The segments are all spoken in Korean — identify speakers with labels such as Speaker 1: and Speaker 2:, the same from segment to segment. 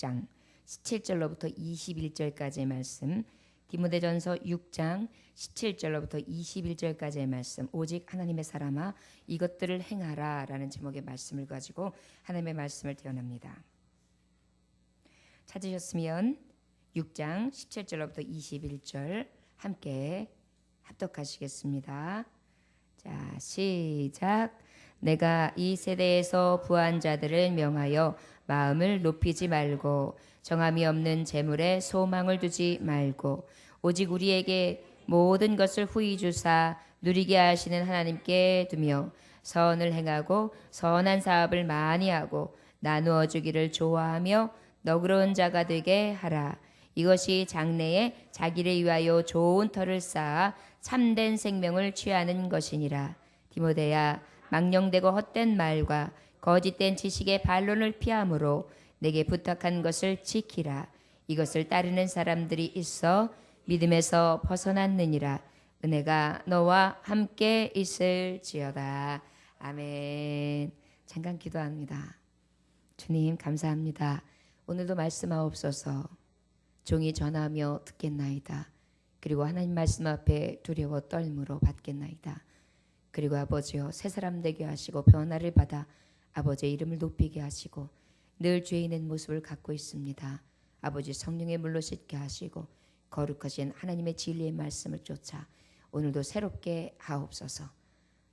Speaker 1: 6장 17절로부터 21절까지의 말씀, 디모데전서 6장 17절로부터 21절까지의 말씀, 오직 하나님의 사람아 이것들을 행하라 라는 제목의 말씀을 가지고 하나님의 말씀을 떼어납니다. 찾으셨으면 6장 17절로부터 21절 함께 합독하시겠습니다. 자, 시작. 내가 이 세대에서 부한 자들을 명하여 마음을 높이지 말고 정함이 없는 재물에 소망을 두지 말고 오직 우리에게 모든 것을 후히 주사 누리게 하시는 하나님께 두며 선을 행하고 선한 사업을 많이 하고 나누어 주기를 좋아하며 너그러운 자가 되게 하라. 이것이 장래에 자기를 위하여 좋은 터를 쌓아 참된 생명을 취하는 것이니라. 디모데야, 망령되고 헛된 말과 거짓된 지식의 반론을 피함으로 내게 부탁한 것을 지키라. 이것을 따르는 사람들이 있어 믿음에서 벗어났느니라. 은혜가 너와 함께 있을지어다. 아멘. 잠깐 기도합니다. 주님 감사합니다. 오늘도 말씀하옵소서. 종이 전하며 듣겠나이다. 그리고 하나님 말씀 앞에 두려워 떨므로 받겠나이다. 그리고 아버지여 새 사람 되게 하시고 변화를 받아 아버지의 이름을 높이게 하시고 늘 죄 있는 모습을 갖고 있습니다. 아버지 성령의 물로 씻게 하시고 거룩하신 하나님의 진리의 말씀을 쫓아 오늘도 새롭게 하옵소서.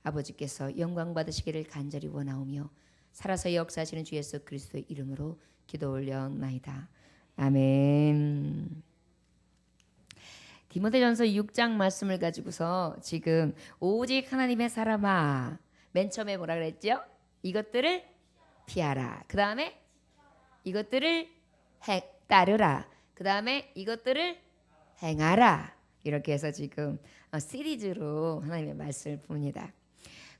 Speaker 1: 아버지께서 영광 받으시기를 간절히 원하오며 살아서 역사하시는 주 예수 그리스도의 이름으로 기도 올려나이다. 아멘. 디모데전서 6장 말씀을 가지고서 지금 오직 하나님의 사람아, 맨 처음에 뭐라 그랬죠? 이것들을 피하라. 그 다음에 이것들을 따르라. 그 다음에 이것들을 행하라. 이렇게 해서 지금 시리즈로 하나님의 말씀을 봅니다.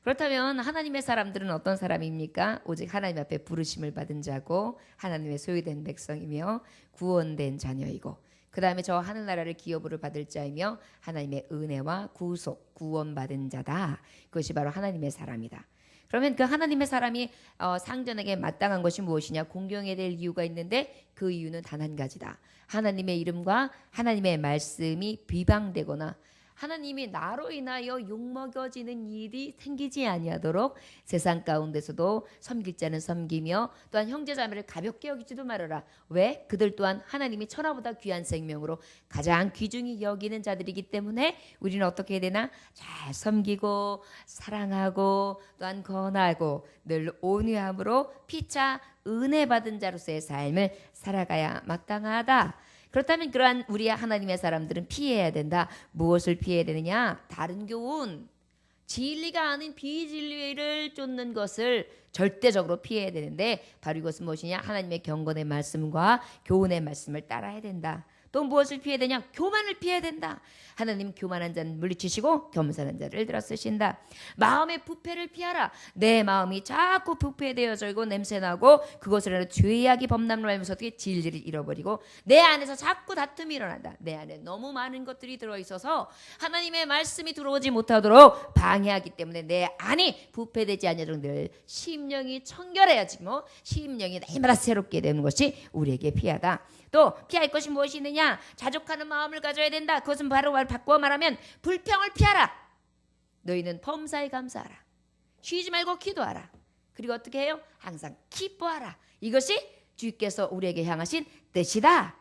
Speaker 1: 그렇다면 하나님의 사람들은 어떤 사람입니까? 오직 하나님 앞에 부르심을 받은 자고 하나님의 소유된 백성이며 구원된 자녀이고 그 다음에 저 하늘나라를 기업으로 받을 자이며 하나님의 은혜와 구속, 구원받은 자다. 그것이 바로 하나님의 사람이다. 그러면 그 하나님의 사람이 상전에게 마땅한 것이 무엇이냐? 공경해야 될 이유가 있는데 그 이유는 단 한 가지다. 하나님의 이름과 하나님의 말씀이 비방되거나 하나님이 나로 인하여 욕먹여지는 일이 생기지 아니하도록 세상 가운데서도 섬길 자는 섬기며 또한 형제자매를 가볍게 여기지도 말아라. 왜? 그들 또한 하나님이 천하보다 귀한 생명으로 가장 귀중히 여기는 자들이기 때문에 우리는 어떻게 해야 되나? 잘 섬기고 사랑하고 또한 권하고 늘 온유함으로 피차 은혜 받은 자로서의 삶을 살아가야 마땅하다. 그렇다면 그러한 우리 하나님의 사람들은 피해야 된다. 무엇을 피해야 되느냐? 다른 교훈, 진리가 아닌 비진리를 쫓는 것을 절대적으로 피해야 되는데 바로 이것은 무엇이냐? 하나님의 경건의 말씀과 교훈의 말씀을 따라야 된다. 또 무엇을 피해야 되냐? 교만을 피해야 된다. 하나님 교만한 자는 물리치시고 겸손한 자를 들어 쓰신다. 마음의 부패를 피하라. 내 마음이 자꾸 부패되어져 있고 냄새나고 그것을 하여 죄악이 범람을 하면서 어떻게 진리를 잃어버리고 내 안에서 자꾸 다툼이 일어난다. 내 안에 너무 많은 것들이 들어있어서 하나님의 말씀이 들어오지 못하도록 방해하기 때문에 내 안이 부패되지 않도록 늘 심령이 청결해야지 뭐 심령이 날마다 새롭게 되는 것이 우리에게 피하다. 또 피할 것이 무엇이 있느냐? 자족하는 마음을 가져야 된다. 그것은 바로 바꾸어 말하면 불평을 피하라. 너희는 범사에 감사하라. 쉬지 말고 기도하라. 그리고 어떻게 해요? 항상 기뻐하라. 이것이 주께서 우리에게 향하신 뜻이다.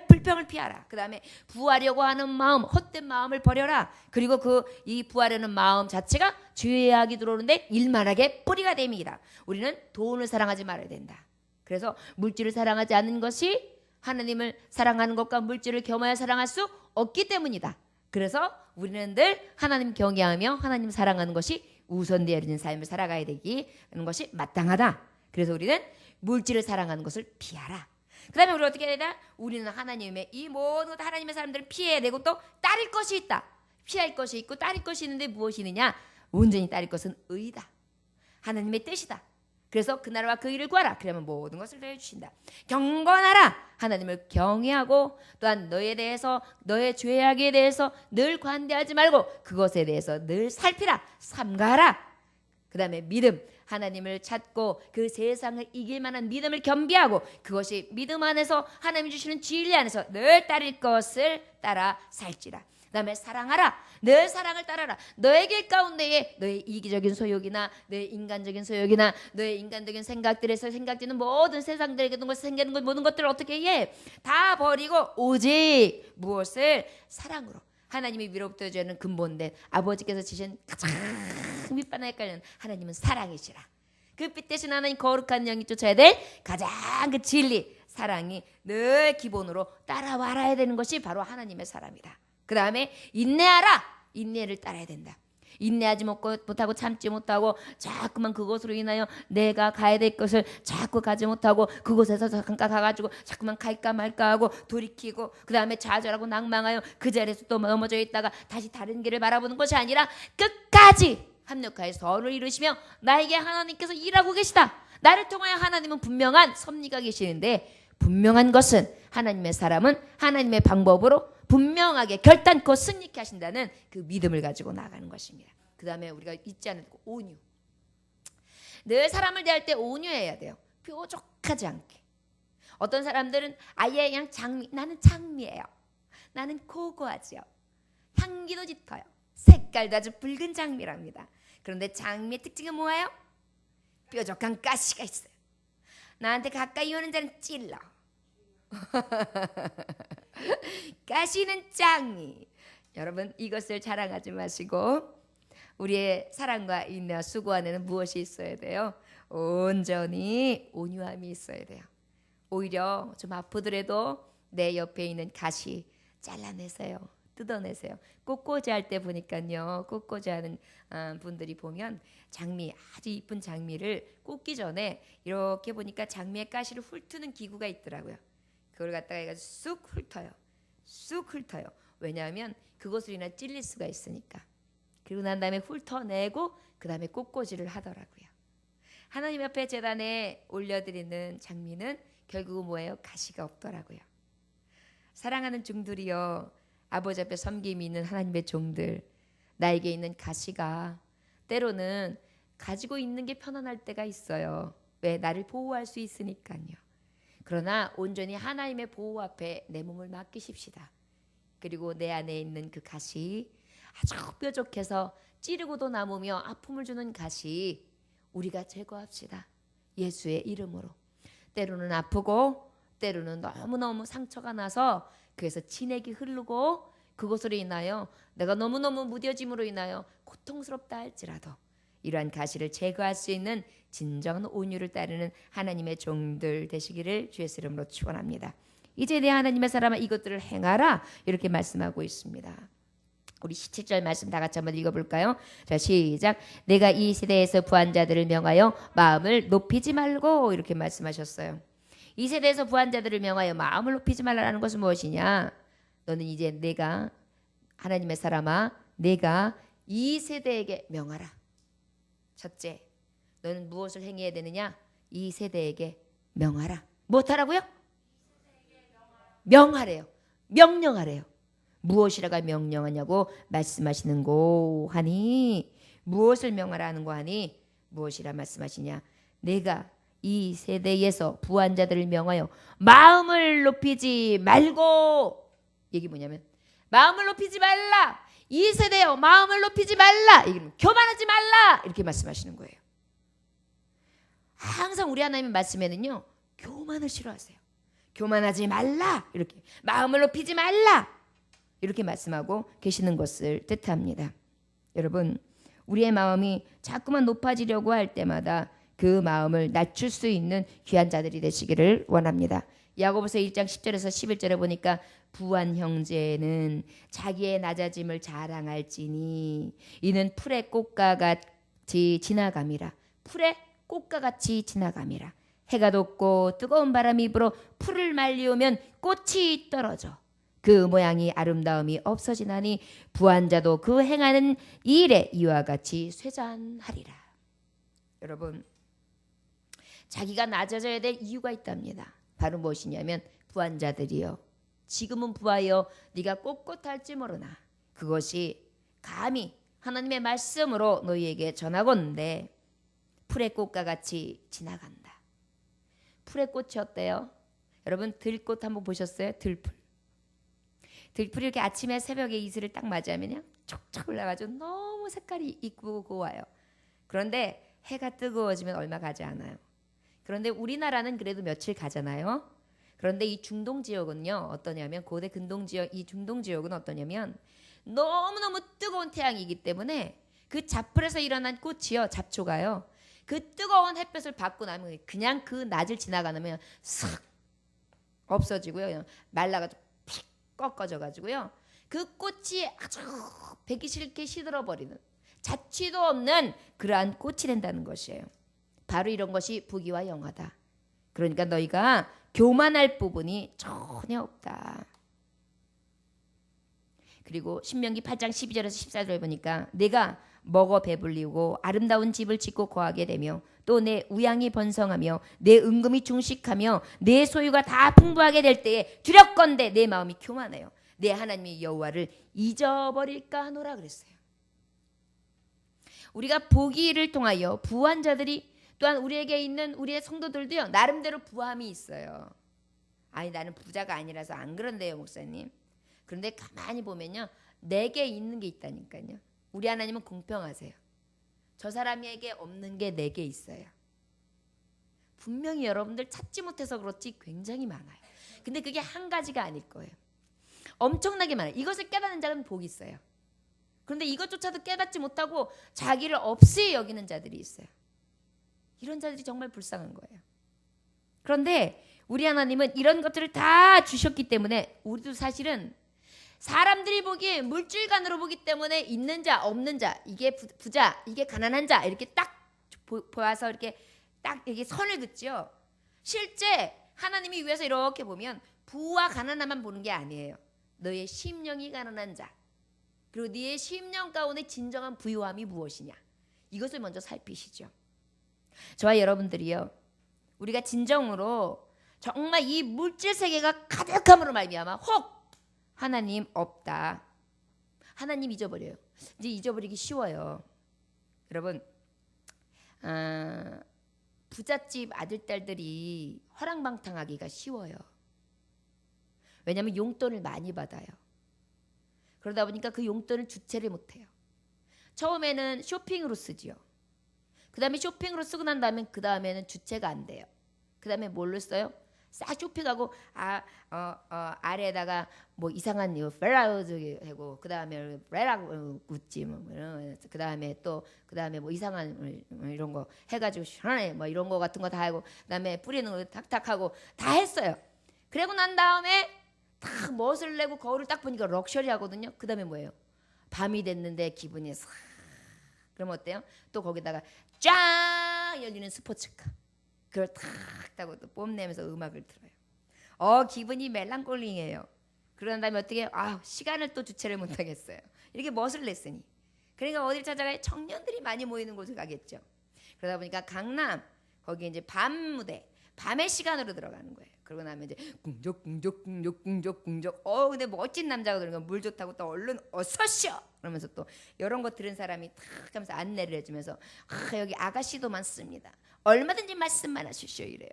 Speaker 1: 불평을 피하라. 그 다음에 부하려고 하는 마음, 헛된 마음을 버려라. 그리고 이 부하려는 마음 자체가 죄악이 들어오는데 일만하게 뿌리가 됨이라. 우리는 돈을 사랑하지 말아야 된다. 그래서 물질을 사랑하지 않는 것이 하나님을 사랑하는 것과 물질을 겸하여 사랑할 수 없기 때문이다. 그래서 우리는 늘 하나님 경외하며 하나님 사랑하는 것이 우선되어 있는 삶을 살아가야 되기 하는 것이 마땅하다. 그래서 우리는 물질을 사랑하는 것을 피하라. 그 다음에 우리 어떻게 해야 되나? 우리는 하나님의 이 모든 하나님의 사람들을 피해야 되고 또 따를 것이 있다. 피할 것이 있고 따를 것이 있는데 무엇이 있느냐? 온전히 따를 것은 의다. 하나님의 뜻이다. 그래서 그 나라와 그 일을 구하라. 그러면 모든 것을 더해주신다. 경건하라. 하나님을 경외하고 또한 너에 대해서 너의 죄악에 대해서 늘 관대하지 말고 그것에 대해서 늘 살피라. 삼가하라. 그 다음에 믿음. 하나님을 찾고 그 세상을 이길 만한 믿음을 겸비하고 그것이 믿음 안에서 하나님 주시는 진리 안에서 늘 따를 것을 따라 살지라. 그다음에 사랑하라. 늘 사랑을 따라라. 너의 길 가운데에 너의 이기적인 소욕이나 너의 인간적인 소욕이나 너의 인간적인 생각들에서 생각되는 모든 세상들에게 생기는 것 모든 것들을 어떻게 해? 다 버리고 오직 무엇을? 사랑으로. 하나님이 위로부터 주는 근본된 아버지께서 지신 가장 밑바닥에 깔리는 하나님은 사랑이시라. 그 빛 대신 하나님 거룩한 영이 쫓아야 될 가장 그 진리 사랑이 늘 기본으로 따라와야 되는 것이 바로 하나님의 사람이다. 그 다음에 인내하라. 인내를 따라야 된다. 인내하지 못하고 참지 못하고 자꾸만 그것으로 인하여 내가 가야 될 것을 자꾸 가지 못하고 그곳에서 잠깐 가가지고 자꾸만 갈까 말까 하고 돌이키고 그 다음에 좌절하고 낭망하여 그 자리에서 또 넘어져 있다가 다시 다른 길을 바라보는 것이 아니라 끝까지 합력하여 선을 이루시며 나에게 하나님께서 일하고 계시다. 나를 통하여 하나님은 분명한 섭리가 계시는데 분명한 것은 하나님의 사람은 하나님의 방법으로 분명하게 결단코 승리케 하신다는 그 믿음을 가지고 나가는 것입니다. 그 다음에 우리가 잊지 않을 거 온유. 늘 사람을 대할 때 온유해야 돼요. 뾰족하지 않게. 어떤 사람들은 아예 그냥 장미, 나는 장미예요. 나는 고고하지요. 향기도 짙어요. 색깔도 아주 붉은 장미랍니다. 그런데 장미의 특징은 뭐예요? 뾰족한 가시가 있어요. 나한테 가까이 오는 자는 찔러. 가시는 장미. 여러분 이것을 자랑하지 마시고 우리의 사랑과 인내와 수고 안에는 무엇이 있어야 돼요? 온전히 온유함이 있어야 돼요. 오히려 좀 아프더라도 내 옆에 있는 가시 잘라내세요. 뜯어내세요. 꽃꽂이 할 때 보니까요. 꽃꽂이 하는 분들이 보면 장미 아주 이쁜 장미를 꽂기 전에 이렇게 보니까 장미의 가시를 훑는 기구가 있더라고요. 그걸 갖다가 해가지고 쑥 훑어요. 쑥 훑어요. 왜냐하면 그것으로 인해 찔릴 수가 있으니까. 그리고 난 다음에 훑어내고 그 다음에 꽃꽂이를 하더라고요. 하나님 앞에 제단에 올려드리는 장미는 결국은 뭐예요? 가시가 없더라고요. 사랑하는 종들이여 아버지 앞에 섬김이 있는 하나님의 종들 나에게 있는 가시가 때로는 가지고 있는 게 편안할 때가 있어요. 왜? 나를 보호할 수 있으니까요. 그러나 온전히 하나님의 보호 앞에 내 몸을 맡기십시다. 그리고 내 안에 있는 그 가시 아주 뾰족해서 찌르고도 남으며 아픔을 주는 가시 우리가 제거합시다. 예수의 이름으로. 때로는 아프고 때로는 너무너무 상처가 나서 그래서 진액이 흐르고 그것으로 인하여 내가 너무너무 무뎌짐으로 인하여 고통스럽다 할지라도 이러한 가시를 제거할 수 있는 진정한 온유를 따르는 하나님의 종들 되시기를 주의 이름으로 축원합니다. 이제 내 하나님의 사람아 이것들을 행하라 이렇게 말씀하고 있습니다. 우리 17절 말씀 다 같이 한번 읽어볼까요? 자 시작. 내가 이 세대에서 부한 자들을 명하여 마음을 높이지 말고 이렇게 말씀하셨어요. 이 세대에서 부한 자들을 명하여 마음을 높이지 말라는 것은 무엇이냐? 너는 이제 내가 하나님의 사람아 내가 이 세대에게 명하라. 첫째, 너는 무엇을 행해야 되느냐? 이 세대에게 명하라. 무엇하라고요? 명하래요. 명령하래요. 무엇이라가 명령하냐고 말씀하시는고 하니 무엇을 명하라는 거 하니 무엇이라 말씀하시냐? 내가 이 세대에서 부한 자들을 명하여 마음을 높이지 말고 이게 뭐냐면 마음을 높이지 말라. 이 세대여 마음을 높이지 말라. 이게 교만하지 말라. 이렇게 말씀하시는 거예요. 항상 우리 하나님의 말씀에는요. 교만을 싫어하세요. 교만하지 말라. 이렇게 마음을 높이지 말라. 이렇게 말씀하고 계시는 것을 뜻합니다. 여러분 우리의 마음이 자꾸만 높아지려고 할 때마다 그 마음을 낮출 수 있는 귀한 자들이 되시기를 원합니다. 야고보서 1장 10절에서 11절에 보니까 부한 형제는 자기의 낮아짐을 자랑할지니 이는 풀의 꽃과 같이 지나감이라. 풀의 꽃과 같이 지나감이라. 해가 돋고 뜨거운 바람이 불어 풀을 말리우면 꽃이 떨어져 그 모양이 아름다움이 없어지나니 부한 자도 그 행하는 일에 이와 같이 쇠잔하리라. 여러분 자기가 낮아져야 될 이유가 있답니다. 바로 무엇이냐면 부한 자들이여 지금은 부하여 네가 꼿꼿할지 모르나 그것이 감히 하나님의 말씀으로 너희에게 전하건대 풀의 꽃과 같이 지나간다. 풀의 꽃이 어때요? 여러분 들꽃 한번 보셨어요? 들풀. 들풀이 이렇게 아침에 새벽에 이슬을 딱 맞이하면요, 촉촉 올라가지고 너무 색깔이 이쁘고 고와요. 그런데 해가 뜨거워지면 얼마 가지 않아요. 그런데 우리나라는 그래도 며칠 가잖아요. 그런데 이 중동 지역은요 어떠냐면, 고대 근동 지역, 이 중동 지역은 어떠냐면 너무너무 뜨거운 태양이기 때문에 그 잡풀에서 일어난 꽃이요, 잡초가요, 그 뜨거운 햇볕을 받고 나면 그냥 그 낮을 지나가면 싹 없어지고요, 그냥 말라가지고 픽 꺾어져 가지고요, 그 꽃이 아주 배기 싫게 시들어버리는, 자취도 없는 그러한 꽃이 된다는 것이에요. 바로 이런 것이 부귀와 영화다. 그러니까 너희가 교만할 부분이 전혀 없다. 그리고 신명기 8장 12절에서 14절에 보니까 내가 먹어 배불리고 아름다운 집을 짓고 거하게 되며 또 내 우양이 번성하며 내 은금이 중식하며 내 소유가 다 풍부하게 될 때에 두렵건대 내 마음이 교만해요. 내 하나님의 여호와를 잊어버릴까 하노라 그랬어요. 우리가 보기를 통하여 부한 자들이, 또한 우리에게 있는 우리의 성도들도요 나름대로 부함이 있어요. 아니 나는 부자가 아니라서 안 그런데요 목사님. 그런데 가만히 보면요 내게 있는 게 있다니까요. 우리 하나님은 공평하세요. 저 사람에게 없는 게 내게 있어요. 분명히 여러분들 찾지 못해서 그렇지 굉장히 많아요. 근데 그게 한 가지가 아닐 거예요. 엄청나게 많아요. 이것을 깨닫는 자는 복이 있어요. 그런데 이것조차도 깨닫지 못하고 자기를 없이 여기는 자들이 있어요. 이런 자들이 정말 불쌍한 거예요. 그런데 우리 하나님은 이런 것들을 다 주셨기 때문에 우리도 사실은 사람들이 보기에 물질관으로 보기 때문에 있는 자 없는 자, 이게 부자 이게 가난한 자 이렇게 딱 보아서 이렇게 딱 이게 선을 긋지요. 실제 하나님이 위해서 이렇게 보면 부와 가난함만 보는 게 아니에요. 너의 심령이 가난한 자, 그리고 네의 심령 가운데 진정한 부유함이 무엇이냐, 이것을 먼저 살피시죠. 저와 여러분들이요 우리가 진정으로 정말 이 물질 세계가 가득함으로 말미암아 혹 하나님 없다, 하나님 잊어버려요. 이제 잊어버리기 쉬워요. 여러분 부잣집 아들딸들이 허랑방탕하기가 쉬워요. 왜냐하면 용돈을 많이 받아요. 그러다 보니까 그 용돈을 주체를 못해요. 처음에는 쇼핑으로 쓰지요. 그 다음에 쇼핑으로 쓰고 난 다음에 그 다음에는 주체가 안 돼요. 그 다음에 뭘로 써요? 싹 쇼핑하고 아래에다가 뭐 이상한 페라우드 하고 그 다음에 레라 구찌 그 다음에 또 그 다음에 뭐 이상한 이런 거 해가지고 시원해 뭐 이런 거 같은 거 다 하고 그 다음에 뿌리는 거 탁탁 하고 다 했어요. 그러고 난 다음에 딱 멋을 내고 거울을 딱 보니까 럭셔리하거든요. 그 다음에 뭐예요? 밤이 됐는데 기분이 싹, 그러면 어때요? 또 거기다가 쫙 열리는 스포츠카, 그걸 탁 타고 또 뽐내면서 음악을 들어요. 기분이 멜랑콜링이에요. 그런 다음에 어떻게 시간을 또 주체를 못하겠어요. 이렇게 멋을 냈으니. 그러니까 어딜 찾아가요? 청년들이 많이 모이는 곳을 가겠죠. 그러다 보니까 강남 거기 이제 밤 무대, 밤의 시간으로 들어가는 거예요. 그러고 나면 이제 궁적 근데 멋진 남자가 그러니까 물 좋다고 또 얼른 어서 쉬어 그러면서 또 이런 거 들은 사람이 탁 하면서 안내를 해주면서 여기 아가씨도 많습니다. 얼마든지 말씀만 하십시오 이래요.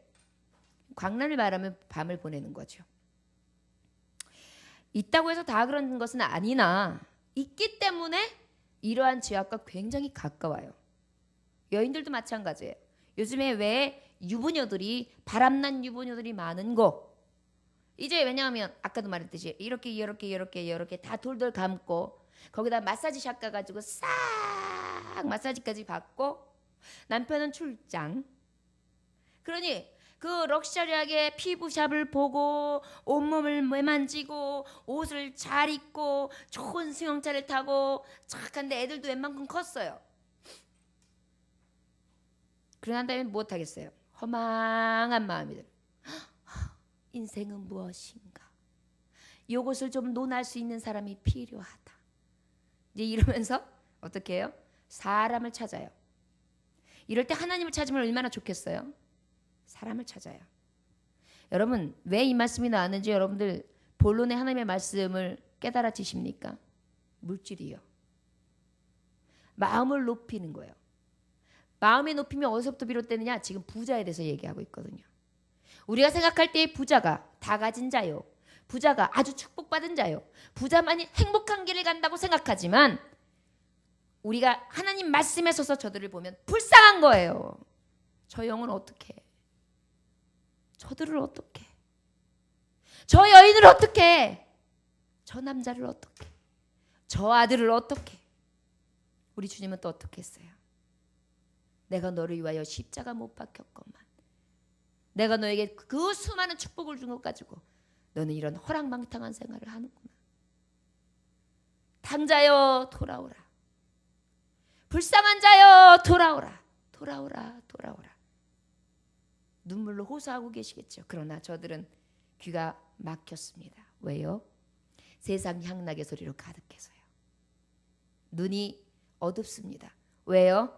Speaker 1: 광란을 말하면 밤을 보내는 거죠. 있다고 해서 다 그런 것은 아니나 있기 때문에 이러한 죄악과 굉장히 가까워요. 여인들도 마찬가지예요. 요즘에 왜 유부녀들이 바람난 유부녀들이 많은 거, 이제 왜냐하면 아까도 말했듯이 이렇게 다 돌돌 감고 거기다 마사지샵 가가지고 싹 마사지까지 받고 남편은 출장. 그러니 그 럭셔리하게 피부샵을 보고 온몸을 매만지고 옷을 잘 입고 좋은 승용차를 타고 착한데 애들도 웬만큼 컸어요. 그러난 다음에 못하겠어요. 허망한 마음이 들어요. 인생은 무엇인가? 이것을 좀 논할 수 있는 사람이 필요하다. 이제 이러면서 어떻게 해요? 사람을 찾아요. 이럴 때 하나님을 찾으면 얼마나 좋겠어요? 사람을 찾아요. 여러분 왜 이 말씀이 나왔는지 여러분들 본론의 하나님의 말씀을 깨달아지십니까? 물질이요. 마음을 높이는 거예요. 마음의 높임이 어디서부터 비롯되느냐? 지금 부자에 대해서 얘기하고 있거든요. 우리가 생각할 때 부자가 다 가진 자요, 부자가 아주 축복받은 자요, 부자만이 행복한 길을 간다고 생각하지만 우리가 하나님 말씀에 서서 저들을 보면 불쌍한 거예요. 저 영은 어떻게, 저들을 어떻게, 저 여인을 어떻게, 저 남자를 어떻게, 저 아들을 어떻게. 우리 주님은 또 어떻게 했어요? 내가 너를 위하여 십자가 못 박혔건만, 내가 너에게 그 수많은 축복을 준 것 가지고 너는 이런 허랑방탕한 생활을 하는구나. 당자여 돌아오라, 불쌍한 자여 돌아오라, 돌아오라, 돌아오라. 눈물로 호소하고 계시겠죠. 그러나 저들은 귀가 막혔습니다. 왜요? 세상 향락의 소리로 가득해서요. 눈이 어둡습니다. 왜요?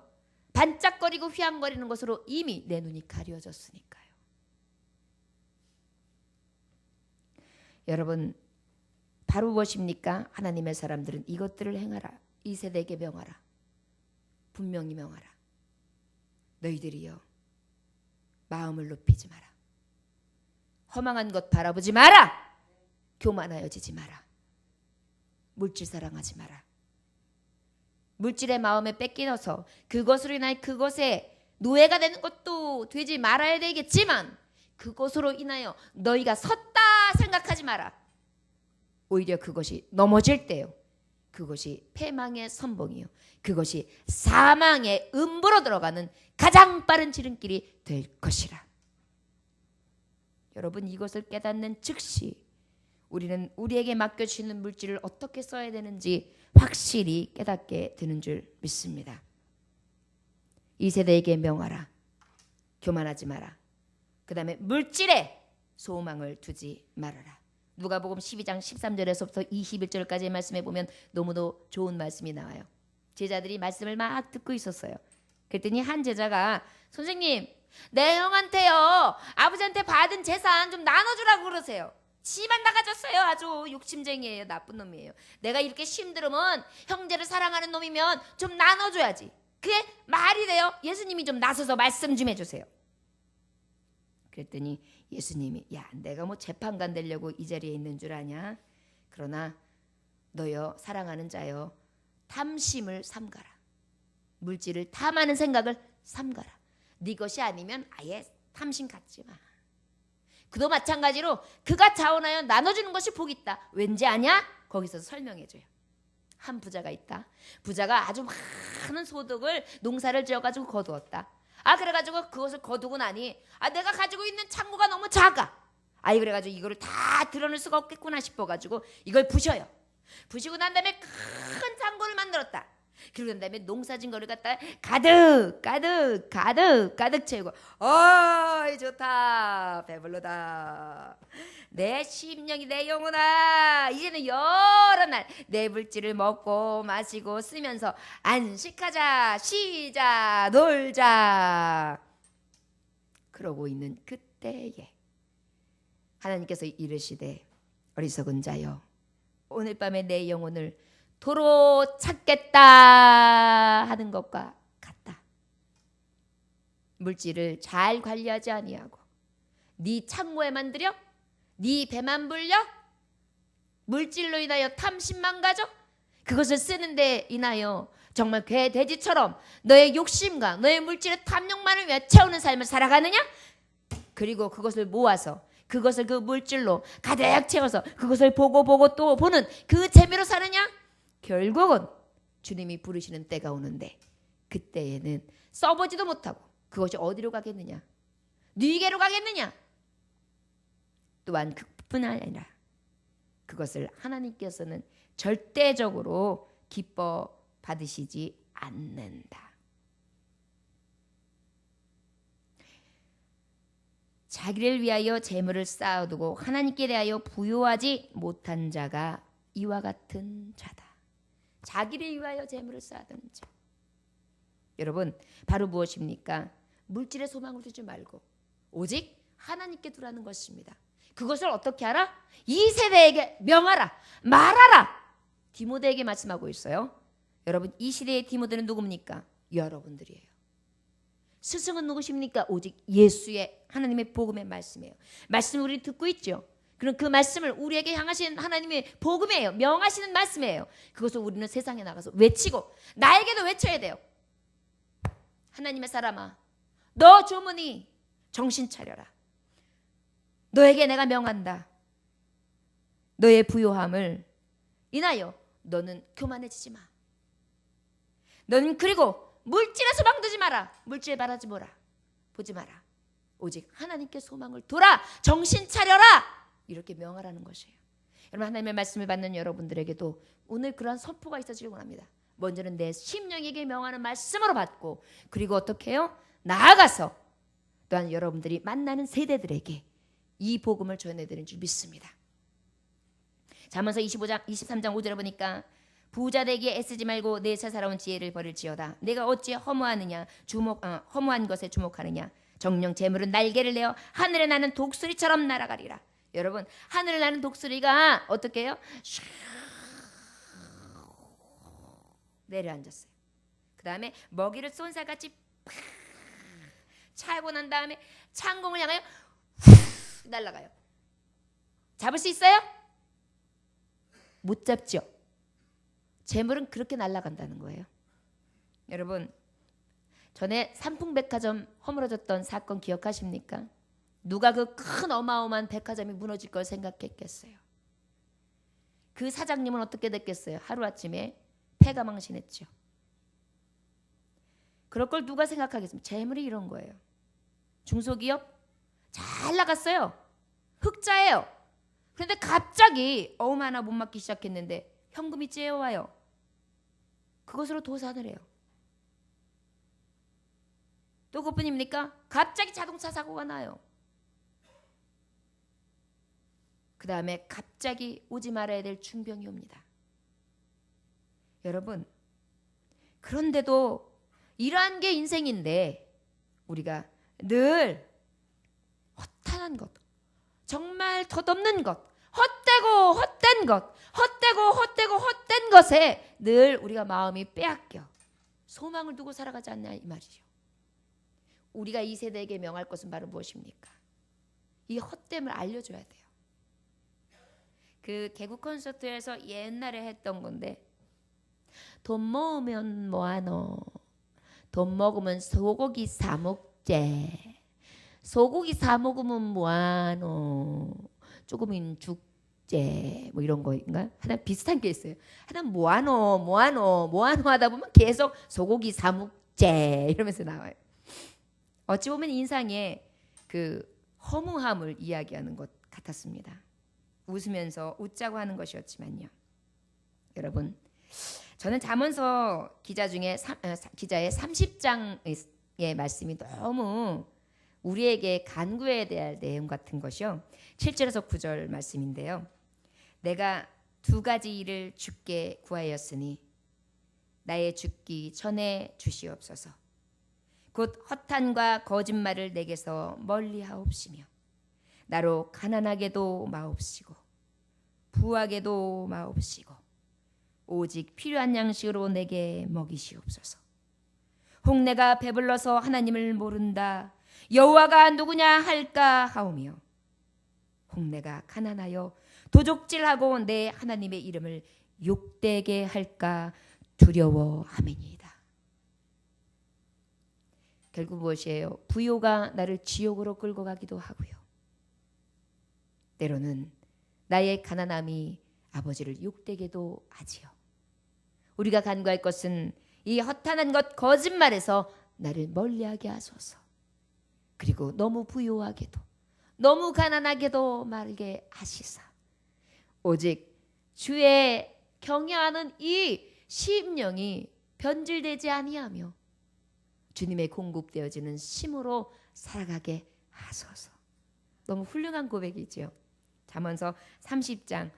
Speaker 1: 반짝거리고 휘황거리는 것으로 이미 내 눈이 가려졌으니까요. 여러분, 바로 무엇입니까? 하나님의 사람들은 이것들을 행하라. 이 세대에게 명하라. 분명히 명하라. 너희들이요, 마음을 높이지 마라. 허망한 것 바라보지 마라. 교만하여지지 마라. 물질 사랑하지 마라. 물질의 마음에 뺏기어서 그것으로 인하여 그것에 노예가 되는 것도 되지 말아야 되겠지만, 그것으로 인하여 너희가 섰다 생각하지 마라. 오히려 그것이 넘어질 때요, 그것이 패망의 선봉이요, 그것이 사망의 음부로 들어가는 가장 빠른 지름길이 될 것이라. 여러분, 이것을 깨닫는 즉시 우리는 우리에게 맡겨주시는 물질을 어떻게 써야 되는지 확실히 깨닫게 되는 줄 믿습니다. 이 세대에게 명하라. 교만하지 마라. 그 다음에 물질에 소망을 두지 말아라. 누가복음 12장 13절에서부터 21절까지의 말씀에 보면 너무도 좋은 말씀이 나와요. 제자들이 말씀을 막 듣고 있었어요. 그랬더니 한 제자가, 선생님, 내 형한테요, 아버지한테 받은 재산 좀 나눠주라고 그러세요. 지만 다 가졌어요. 아주 욕심쟁이에요. 나쁜 놈이에요. 내가 이렇게 힘들으면, 형제를 사랑하는 놈이면 좀 나눠줘야지. 그게 말이 돼요? 예수님이 좀 나서서 말씀 좀 해주세요. 그랬더니 예수님이, 야, 내가 뭐 재판관 되려고 이 자리에 있는 줄 아냐? 그러나 너여, 사랑하는 자여, 탐심을 삼가라. 물질을 탐하는 생각을 삼가라. 네 것이 아니면 아예 탐심 갖지 마. 그도 마찬가지로 그가 자원하여 나눠주는 것이 복이 있다. 왠지 아냐? 거기서 설명해줘요. 한 부자가 있다. 부자가 아주 많은 소득을, 농사를 지어가지고 거두었다. 그래가지고 그것을 거두고 나니, 내가 가지고 있는 창고가 너무 작아. 그래가지고 이거를 다 드러낼 수가 없겠구나 싶어가지고 이걸 부셔요. 부시고 난 다음에 큰 창고를 만들었다. 그리고 난 다음에 농사진 거를 갖다 가득 채우고, 좋다, 배불러다, 내 심령이, 내 영혼아, 이제는 여러 날 내 물질을 먹고 마시고 쓰면서 안식하자, 쉬자, 놀자. 그러고 있는 그때에 하나님께서 이르시되, 어리석은 자여, 오늘 밤에 내 영혼을 도로 찾겠다 하는 것과 같다. 물질을 잘 관리하지 아니하고 네 창고에만 들여, 네 배만 불려, 물질로 인하여 탐심만 가져, 그것을 쓰는 데 인하여 정말 개 돼지처럼 너의 욕심과 너의 물질의 탐욕만을 위해 채우는 삶을 살아가느냐? 그리고 그것을 모아서 그것을 그 물질로 가득 채워서 그것을 보고 또 보는 그 재미로 사느냐? 결국은 주님이 부르시는 때가 오는데 그때에는 써보지도 못하고 그것이 어디로 가겠느냐? 네게로 가겠느냐? 또한 그뿐 아니라 그것을 하나님께서는 절대적으로 기뻐 받으시지 않는다. 자기를 위하여 재물을 쌓아두고 하나님께 대하여 부요하지 못한 자가 이와 같은 자다. 자기를 위하여 재물을 쌓아두는 자. 여러분, 바로 무엇입니까? 물질의 소망을 두지 말고 오직 하나님께 두라는 것입니다. 그것을 어떻게 하라? 이 세대에게 명하라, 말하라. 디모데에게 말씀하고 있어요. 여러분, 이 시대의 디모데는 누굽니까? 여러분들이에요. 스승은 누구십니까? 오직 예수의 하나님의 복음의 말씀이에요. 말씀을 우리 듣고 있죠. 그럼 그 말씀을 우리에게 향하신 하나님의 복음이에요. 명하시는 말씀이에요. 그것을 우리는 세상에 나가서 외치고 나에게도 외쳐야 돼요. 하나님의 사람아, 너 조문이 정신 차려라. 너에게 내가 명한다. 너의 부요함을 인하여 너는 교만해지지 마. 너는 그리고 물질에 소망두지 마라. 물질에 바라지 마라. 보지 마라. 오직 하나님께 소망을 둬라. 정신 차려라. 이렇게 명하라는 것이에요. 여러분, 하나님의 말씀을 받는 여러분들에게도 오늘 그러한 선포가 있어지길 원합니다. 먼저는 내 심령에게 명하는 말씀으로 받고, 그리고 어떻게 해요? 나아가서 또한 여러분들이 만나는 세대들에게 이 복음을 전해드리는 줄 믿습니다. 잠언서 23장 5절에 보니까 부자 되기에 애쓰지 말고 내 사사로운 지혜를 버릴지어다. 내가 어찌 허무하느냐 허무한 것에 주목하느냐. 정령 재물은 날개를 내어 하늘에 나는 독수리처럼 날아가리라. 여러분, 하늘에 나는 독수리가 어떻게 해요? 내려앉았어요. 그 다음에 먹이를 쏜살같이 차고 난 다음에 창공을 향하여 날아가요. 잡을 수 있어요? 못 잡죠. 재물은 그렇게 날아간다는 거예요. 여러분, 전에 삼풍백화점 허물어졌던 사건 기억하십니까? 누가 그 큰 어마어마한 백화점이 무너질 걸 생각했겠어요? 그 사장님은 어떻게 됐겠어요? 하루아침에 폐가 망신했죠. 그럴 걸 누가 생각하겠습니까? 재물이 이런 거예요. 중소기업 잘 나갔어요. 흑자예요. 그런데 갑자기 하나 못 맡기 시작했는데 현금이 째어와요. 그것으로 도산을 해요. 또 그뿐입니까? 갑자기 자동차 사고가 나요. 그 다음에 갑자기 오지 말아야 될 중병이 옵니다. 여러분, 그런데도 이러한 게 인생인데 우리가 늘 허탄한 것, 정말 덧없는 것, 헛된 것, 헛된 것에 늘 우리가 마음이 빼앗겨 소망을 두고 살아가지 않냐 이 말이죠. 우리가 이 세대에게 명할 것은 바로 무엇입니까? 이 헛됨을 알려줘야 돼요. 그 개국 콘서트에서 옛날에 했던 건데, 돈 모으면 뭐하노? 돈 먹으면 소고기 사 먹재. 소고기 사 먹으면 뭐하노? 조금은 죽재. 뭐 이런 거인가? 하나 비슷한 게 있어요. 하나 뭐하노 하다 보면 계속 소고기 사 먹재 이러면서 나와요. 어찌 보면 인상에 그 허무함을 이야기하는 것 같았습니다. 웃으면서 웃자고 하는 것이었지만요. 여러분, 저는 잠언서 기자의 30장의 말씀이 너무 우리에게 간구해야 될 내용 같은 것이요. 7절에서 9절 말씀인데요. 내가 두 가지 일을 주께 구하였으니 나의 죽기 전에 주시옵소서. 곧 허탄과 거짓말을 내게서 멀리하옵시며 나로 가난하게도 마옵시고 부하게도 마옵시고 오직 필요한 양식으로 내게 먹이시옵소서. 혹 내가 배불러서 하나님을 모른다 여호와가 누구냐 할까 하오며 혹 내가 가난하여 도적질하고 내 하나님의 이름을 욕되게 할까 두려워함이니이다. 결국 무엇이에요? 부요가 나를 지옥으로 끌고 가기도 하고요. 때로는 나의 가난함이 아버지를 욕되게도 하지요. 우리가 간구할 것은 이 허탄한 것 거짓말에서 나를 멀리하게 하소서. 그리고 너무 부요하게도 너무 가난하게도 말게 하시사 오직 주의 경외하는 이 심령이 변질되지 아니하며 주님의 공급되어지는 심으로 살아가게 하소서. 너무 훌륭한 고백이죠. 잠언서 30장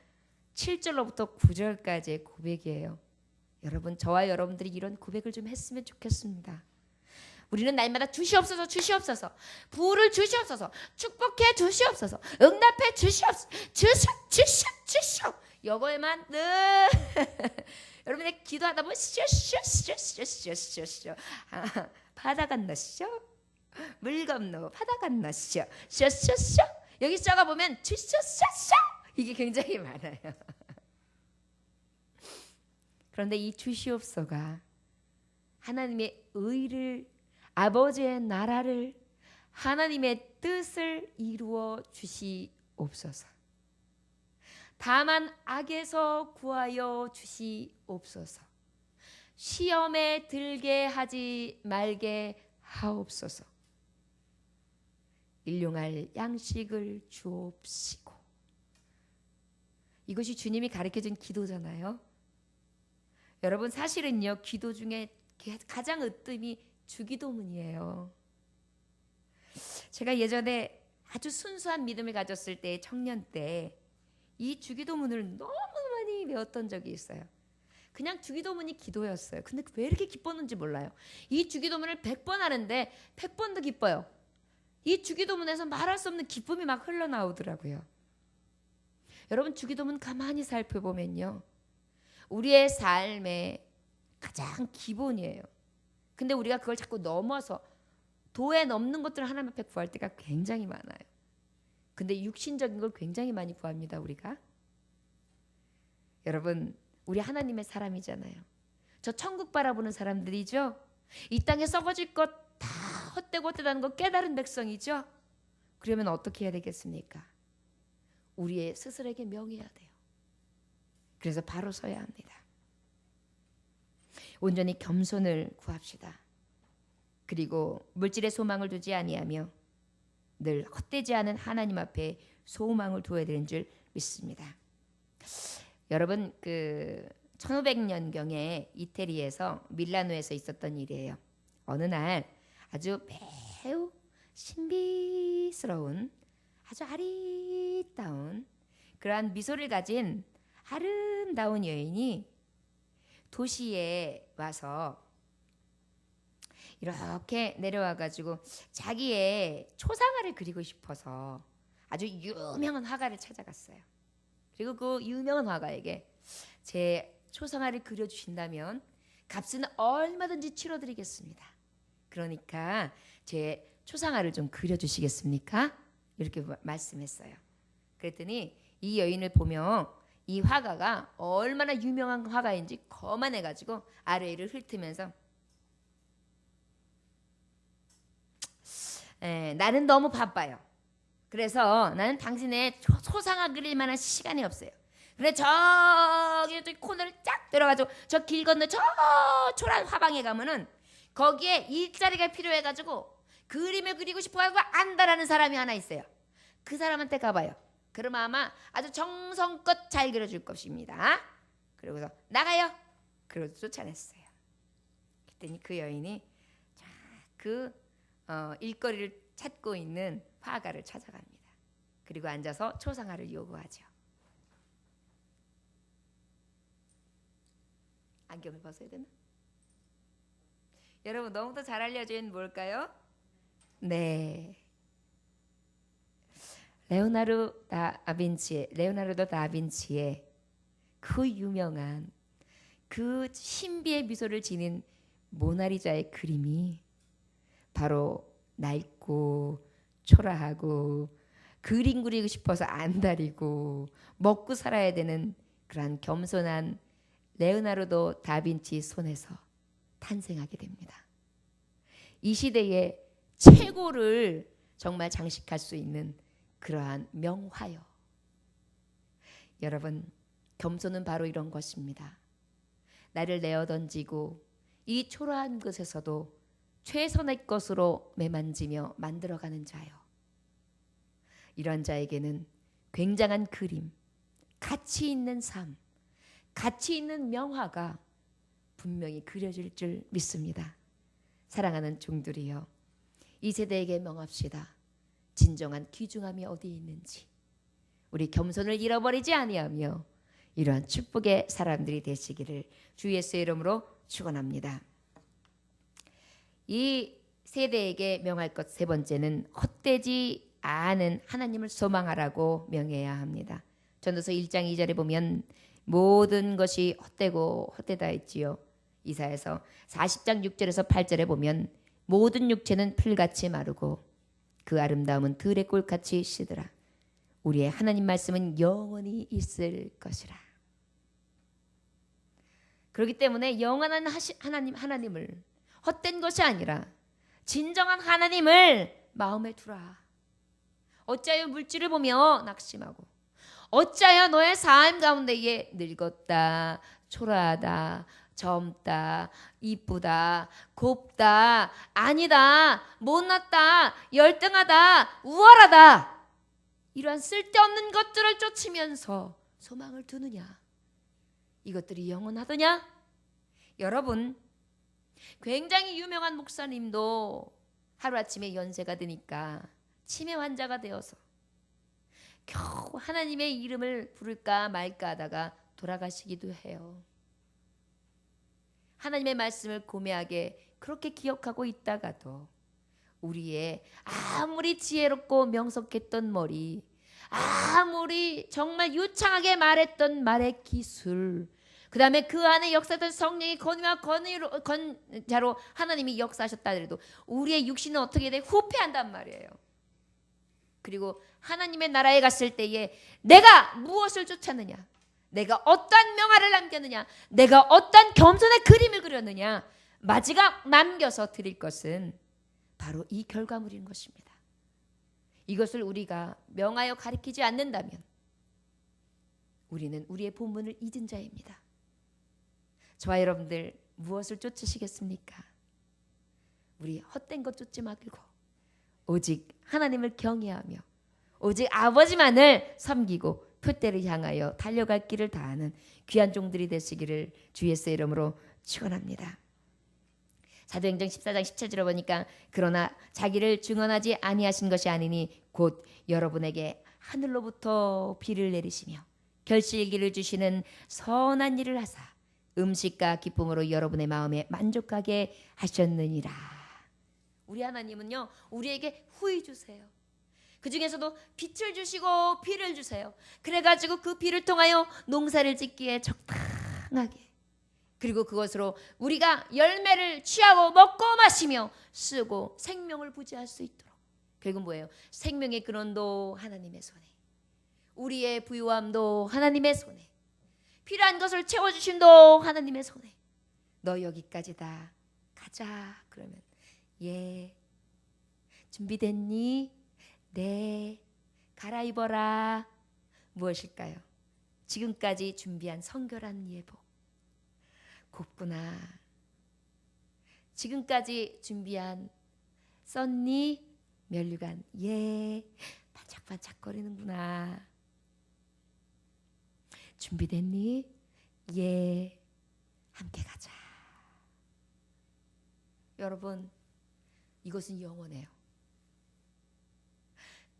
Speaker 1: 7절로부터 9절까지의 고백이에요. 여러분, 저와 여러분들이 이런 고백을 좀 했으면 좋겠습니다. 우리는 날마다 주시옵소서 주시옵소서 부를 주시옵소서 축복해 주시옵소서 응답해 주시옵소서 주시옵 이거에만 늘 여러분의 기도하다 보면 쇼 받아간다 쇼 물 건너 바다 건너 쇼쇼쇼. 여기 써가 보면 주쇼쇼쇼 이게 굉장히 많아요. 그런데 이 주시옵소가 하나님의 의를, 아버지의 나라를, 하나님의 뜻을 이루어 주시옵소서. 다만 악에서 구하여 주시옵소서. 시험에 들게 하지 말게 하옵소서. 일용할 양식을 주옵시고. 이것이 주님이 가르쳐준 기도잖아요. 여러분 사실은요, 기도 중에 가장 으뜸이 주기도문이에요. 제가 예전에 아주 순수한 믿음을 가졌을 때, 청년 때 이 주기도문을 너무 많이 외웠던 적이 있어요. 그냥 주기도문이 기도였어요. 근데 왜 이렇게 기뻤는지 몰라요. 이 주기도문을 100번 하는데 100번도 기뻐요. 이 주기도문에서 말할 수 없는 기쁨이 막 흘러나오더라고요. 여러분 주기도문 가만히 살펴보면요, 우리의 삶의 가장 기본이에요. 근데 우리가 그걸 자꾸 넘어서 도에 넘는 것들을 하나님 앞에 구할 때가 굉장히 많아요. 근데 육신적인 걸 굉장히 많이 구합니다, 우리가. 여러분, 우리 하나님의 사람이잖아요. 저 천국 바라보는 사람들이죠. 이 땅에 썩어질 것 다 헛되고 헛되다는 거 깨달은 백성이죠. 그러면 어떻게 해야 되겠습니까? 우리의 스스로에게 명해야 돼요. 그래서 바로 서야 합니다. 온전히 겸손을 구합시다. 그리고 물질의 소망을 두지 아니하며 늘 헛되지 않은 하나님 앞에 소망을 두어야 되는 줄 믿습니다. 여러분 1500년경에 이태리에서 밀라노에서 있었던 일이에요. 어느 날 아주 매우 신비스러운, 아주 아리따운 그러한 미소를 가진 아름다운 여인이 도시에 와서 이렇게 내려와 가지고 자기의 초상화를 그리고 싶어서 아주 유명한 화가를 찾아갔어요. 그리고 그 유명한 화가에게 제 초상화를 그려주신다면 값은 얼마든지 치러드리겠습니다. 그러니까 제 초상화를 좀 그려주시겠습니까? 이렇게 말씀했어요. 그랬더니 이 여인을 보며 이 화가가 얼마나 유명한 화가인지 거만해가지고 아래를 훑으면서 나는 너무 바빠요. 그래서 나는 당신의 초상화 그릴 만한 시간이 없어요. 그래 저기 코너를 쫙 들어가지고 저 길 건너 저 초란 화방에 가면은 거기에 일자리가 필요해가지고 그림을 그리고 싶어하고 안다라는 사람이 하나 있어요. 그 사람한테 가봐요. 그러면 아마 아주 정성껏 잘 그려줄 것입니다. 그러고서 나가요. 그러고 쫓아냈어요. 그랬더니 그 여인이 그 일거리를 찾고 있는 화가를 찾아갑니다. 그리고 앉아서 초상화를 요구하죠. 안경을 벗어야 되나? 여러분 너무도 잘 알려진 뭘까요? 네, 레오나르도 다빈치의 그 유명한 그 신비의 미소를 지닌 모나리자의 그림이 바로 낡고 초라하고 그림 그리고 싶어서 안달이고 먹고 살아야 되는 그러한 겸손한 레오나르도 다빈치 손에서 탄생하게 됩니다. 이 시대의 최고를 정말 장식할 수 있는 그러한 명화요. 여러분, 겸손은 바로 이런 것입니다. 나를 내어던지고 이 초라한 것에서도 최선의 것으로 매만지며 만들어가는 자요. 이런 자에게는 굉장한 그림, 가치 있는 삶, 가치 있는 명화가 분명히 그려질 줄 믿습니다. 사랑하는 종들이여, 이 세대에게 명합시다. 진정한 귀중함이 어디에 있는지. 우리 겸손을 잃어버리지 아니하며 이러한 축복의 사람들이 되시기를 주 예수의 이름으로 축원합니다. 이 세대에게 명할 것 세 번째는 헛되지 않은 하나님을 소망하라고 명해야 합니다. 전도서 1장 2절에 보면 모든 것이 헛되고 헛되다 했지요. 이사야서 40장 6절에서 8절에 보면 모든 육체는 풀같이 마르고 그 아름다움은 들의 꿀같이 시들아. 우리의 하나님 말씀은 영원히 있을 것이라. 그렇기 때문에 영원한 하나님을, 헛된 것이 아니라 진정한 하나님을 마음에 두라. 어찌하여 물질을 보며 낙심하고 어찌하여 너의 삶 가운데에 늙었다, 초라하다, 젊다, 이쁘다, 곱다, 아니다, 못났다, 열등하다, 우월하다, 이러한 쓸데없는 것들을 쫓으면서 소망을 두느냐? 이것들이 영원하더냐? 여러분, 굉장히 유명한 목사님도 하루아침에 연세가 드니까 치매 환자가 되어서 겨우 하나님의 이름을 부를까 말까 하다가 돌아가시기도 해요. 하나님의 말씀을 고매하게 그렇게 기억하고 있다가도 우리의 아무리 지혜롭고 명석했던 머리, 아무리 정말 유창하게 말했던 말의 기술, 그 다음에 그 안에 역사했던 성령의 권위와 권자로 하나님이 역사하셨다 하더라도 우리의 육신은 어떻게 돼? 후패한단 말이에요. 그리고 하나님의 나라에 갔을 때에 내가 무엇을 쫓았느냐, 내가 어떠한 명화를 남겼느냐, 내가 어떠한 겸손의 그림을 그렸느냐, 마지막 남겨서 드릴 것은 바로 이 결과물인 것입니다. 이것을 우리가 명하여 가리키지 않는다면 우리는 우리의 본분을 잊은 자입니다. 저와 여러분들 무엇을 쫓으시겠습니까? 우리 헛된 것 쫓지 말고 오직 하나님을 경외하며 오직 아버지만을 섬기고 표대를 향하여 달려갈 길을 다하는 귀한 종들이 되시기를 주 예수의 이름으로 축원합니다. 사도행전 14장 17절에 보니까 그러나 자기를 증언하지 아니하신 것이 아니니 곧 여러분에게 하늘로부터 비를 내리시며 결실기를 주시는 선한 일을 하사 음식과 기쁨으로 여러분의 마음에 만족하게 하셨느니라. 우리 하나님은요, 우리에게 후히 주세요. 그 중에서도 빛을 주시고 비를 주세요. 그래가지고 그 비를 통하여 농사를 짓기에 적당하게, 그리고 그것으로 우리가 열매를 취하고 먹고 마시며 쓰고 생명을 부지할 수 있도록. 결국 뭐예요? 생명의 근원도 하나님의 손에, 우리의 부유함도 하나님의 손에, 필요한 것을 채워주심도 하나님의 손에. 너 여기까지다, 가자. 그러면 예. 준비됐니? 네. 갈아입어라. 무엇일까요? 지금까지 준비한 성결한 예복. 곱구나. 지금까지 준비한 썼니? 면류관. 예. 반짝반짝거리는구나. 준비됐니? 예. 함께 가자. 여러분, 이것은 영원해요.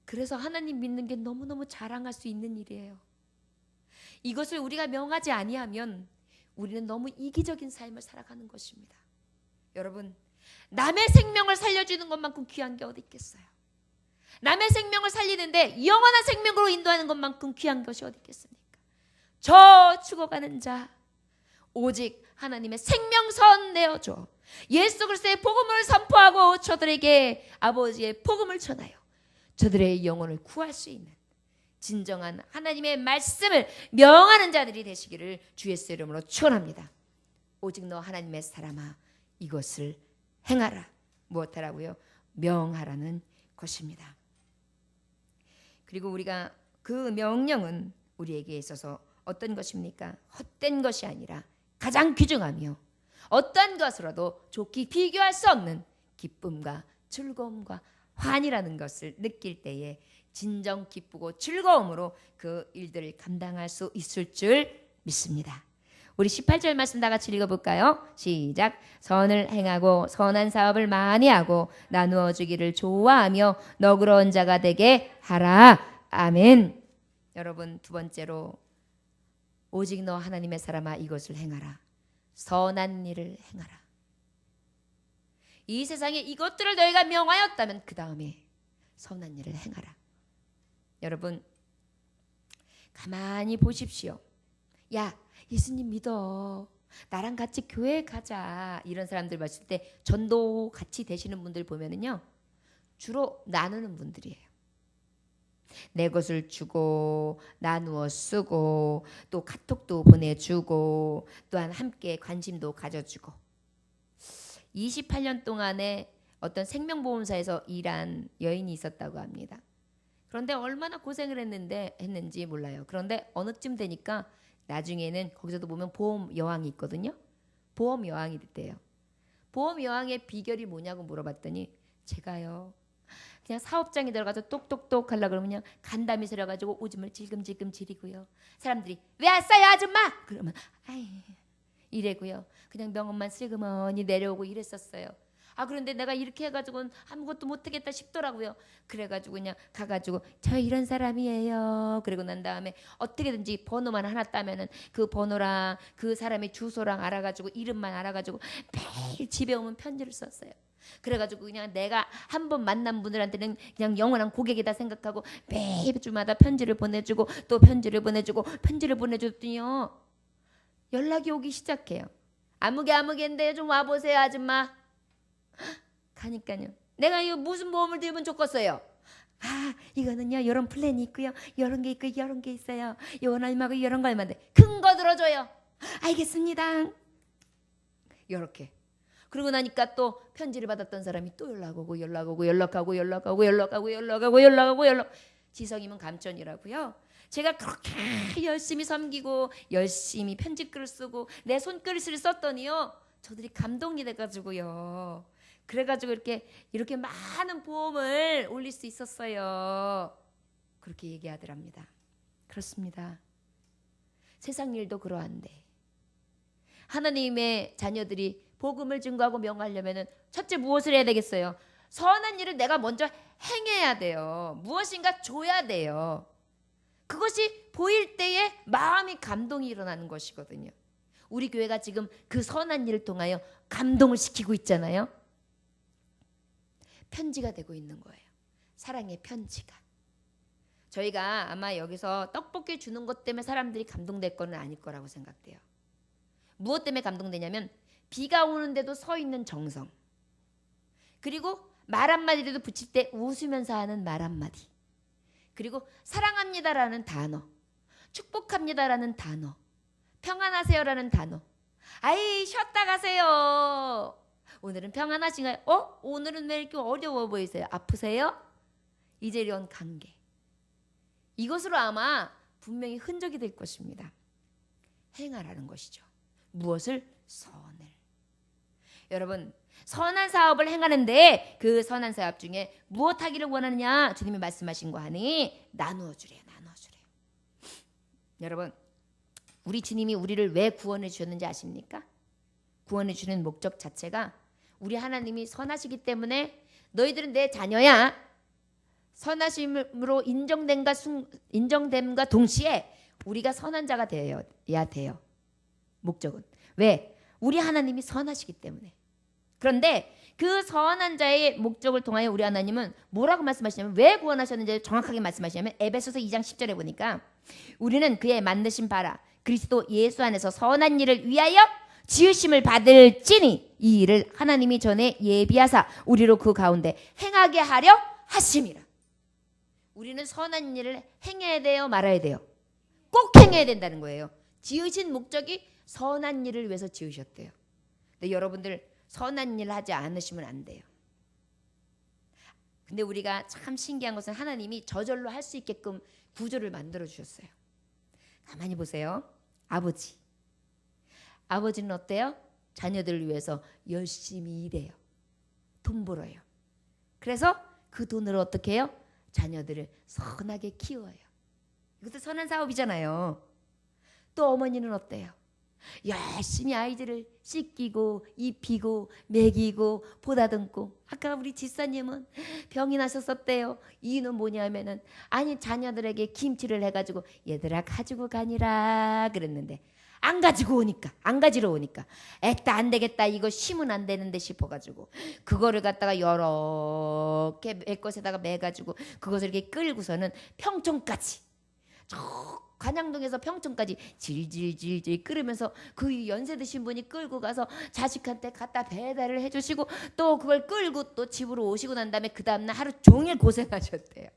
Speaker 1: 그래서 하나님 믿는 게 너무너무 자랑할 수 있는 일이에요. 이것을 우리가 명하지 아니하면 우리는 너무 이기적인 삶을 살아가는 것입니다. 여러분, 남의 생명을 살려주는 것만큼 귀한 게 어디 있겠어요? 남의 생명을 살리는데 영원한 생명으로 인도하는 것만큼 귀한 것이 어디 있겠습니까? 저 죽어가는 자, 오직 하나님의 생명선 내어줘 예수 그리스도의 복음을 선포하고 저들에게 아버지의 복음을 전하여 저들의 영혼을 구할 수 있는 진정한 하나님의 말씀을 명하는 자들이 되시기를 주 예수 이름으로 축원합니다. 오직 너 하나님의 사람아, 이것을 행하라. 무엇하라고요? 명하라는 것입니다. 그리고 우리가 그 명령은 우리에게 있어서 어떤 것입니까? 헛된 것이 아니라 가장 귀중하며 어떤 것으로도 좋게 비교할 수 없는 기쁨과 즐거움과 환이라는 것을 느낄 때에 진정 기쁘고 즐거움으로 그 일들을 감당할 수 있을 줄 믿습니다. 우리 18절 말씀 다 같이 읽어볼까요? 시작. 선을 행하고 선한 사업을 많이 하고 나누어 주기를 좋아하며 너그러운 자가 되게 하라. 아멘. 여러분, 두 번째로 오직 너 하나님의 사람아 이것을 행하라. 선한 일을 행하라. 이 세상에 이것들을 너희가 명하였다면 그 다음에 선한 일을 행하라. 여러분, 가만히 보십시오. 야, 예수님 믿어. 나랑 같이 교회 가자. 이런 사람들 봤을 때 전도 같이 되시는 분들 보면은요. 주로 나누는 분들이에요. 내 것을 주고 나누어 쓰고 또 카톡도 보내주고 또한 함께 관심도 가져주고 28년 동안에 어떤 생명보험사에서 일한 여인이 있었다고 합니다. 그런데 얼마나 고생을 했는지 몰라요. 그런데 어느 쯤 되니까 나중에는 거기서도 보면 보험 여왕이 있거든요. 보험 여왕이 됐대요. 보험 여왕의 비결이 뭐냐고 물어봤더니 제가요. 그냥 사업장에 들어가서 똑똑똑 하려고 그러면요. 간담이 서려가지고 오줌을 질끔질끔 지리고요. 사람들이 왜 왔어요 아줌마? 그러면 아이 이래고요. 그냥 명함만 슬그머니 내려오고 이랬었어요. 아 그런데 내가 이렇게 해가지고는 아무것도 못하겠다 싶더라고요. 그래가지고 그냥 가가지고 저 이런 사람이에요. 그리고 난 다음에 어떻게든지 번호만 하나 따면은 그 번호랑 그 사람의 주소랑 알아가지고 이름만 알아가지고 매일 집에 오면 편지를 썼어요. 그래가지고 그냥 내가 한 번 만난 분들한테는 그냥 영원한 고객이다 생각하고 매일 주마다 편지를 보내주고 또 편지를 보내주고 편지를 보내줬더니요. 연락이 오기 시작해요. 아무개인데 좀 와보세요 아줌마. 가니까요. 내가 이거 무슨 보험을 들면 좋겠어요. 아 이거는요 이런 플랜이 있고요. 이런 게 있고 이런 게 있어요. 요건 얼마고 이런 거 얼마인데 큰 거 들어줘요. 알겠습니다. 이렇게. 그러고 나니까 또 편지를 받았던 사람이 또 연락하고 지성이면 감천이라고요. 제가 그렇게 열심히 섬기고 열심히 편지글을 쓰고 내 손글씨를 썼더니요. 저들이 감동이 돼가지고요. 그래가지고 이렇게 많은 보험을 올릴 수 있었어요. 그렇게 얘기하더랍니다. 그렇습니다. 세상 일도 그러한데 하나님의 자녀들이 복음을 증거하고 명하려면은 첫째 무엇을 해야 되겠어요? 선한 일을 내가 먼저 행해야 돼요. 무엇인가 줘야 돼요. 그것이 보일 때에 마음이 감동이 일어나는 것이거든요. 우리 교회가 지금 그 선한 일을 통하여 감동을 시키고 있잖아요. 편지가 되고 있는 거예요. 사랑의 편지가. 저희가 아마 여기서 떡볶이 주는 것 때문에 사람들이 감동될 거는 아닐 거라고 생각돼요. 무엇 때문에 감동되냐면 비가 오는데도 서 있는 정성. 그리고 말 한마디라도 붙일 때 웃으면서 하는 말 한마디. 그리고 사랑합니다라는 단어. 축복합니다라는 단어. 평안하세요라는 단어. 아이 쉬었다 가세요. 오늘은 평안하신가요? 오늘은 왜 이렇게 어려워 보이세요? 아프세요? 이제 이런 관계. 이것으로 아마 분명히 흔적이 될 것입니다. 행하라는 것이죠. 무엇을? 선을. 여러분 선한 사업을 행하는데 그 선한 사업 중에 무엇 하기를 원하느냐 주님이 말씀하신 거 하니 나누어 주래요. 여러분 우리 주님이 우리를 왜 구원해 주셨는지 아십니까? 구원해 주는 목적 자체가 우리 하나님이 선하시기 때문에 너희들은 내 자녀야. 선하심으로 인정됨과 동시에 우리가 선한 자가 되어야 돼요. 목적은. 왜? 우리 하나님이 선하시기 때문에. 그런데 그 선한 자의 목적을 통하여 우리 하나님은 뭐라고 말씀하시냐면 왜 구원하셨는지 정확하게 말씀하시냐면 에베소서 2장 10절에 보니까 우리는 그의 만드신 바라 그리스도 예수 안에서 선한 일을 위하여 지으심을 받을지니 이 일을 하나님이 전에 예비하사 우리로 그 가운데 행하게 하려 하심이라. 우리는 선한 일을 행해야 돼요, 말아야 돼요? 꼭 행해야 된다는 거예요. 지으신 목적이 선한 일을 위해서 지으셨대요. 근데 여러분들 선한 일 하지 않으시면 안 돼요. 근데 우리가 참 신기한 것은 하나님이 저절로 할 수 있게끔 구조를 만들어 주셨어요. 가만히 보세요. 아버지는 어때요? 자녀들을 위해서 열심히 일해요. 돈 벌어요. 그래서 그 돈으로 어떻게 해요? 자녀들을 선하게 키워요. 이것도 선한 사업이잖아요. 또 어머니는 어때요? 열심히 아이들을 씻기고 입히고 먹이고 보다듬고. 아까 우리 집사님은 병이 나셨었대요. 이유는 뭐냐면은 아니 자녀들에게 김치를 해가지고 얘들아 가지고 가니라 그랬는데 안 가지고 오니까 안 가지러 오니까 애따 안 되겠다 이거 심으면 안 되는데 싶어가지고 그거를 갖다가 여러 개 매 것에다가 매가지고 그것을 이렇게 끌고서는 평촌까지 저 관양동에서 평촌까지 질질질질 끓으면서 그 연세 드신 분이 끌고 가서 자식한테 갖다 배달을 해주시고 또 그걸 끌고 또 집으로 오시고 난 다음에 그 다음날 하루 종일 고생하셨대요.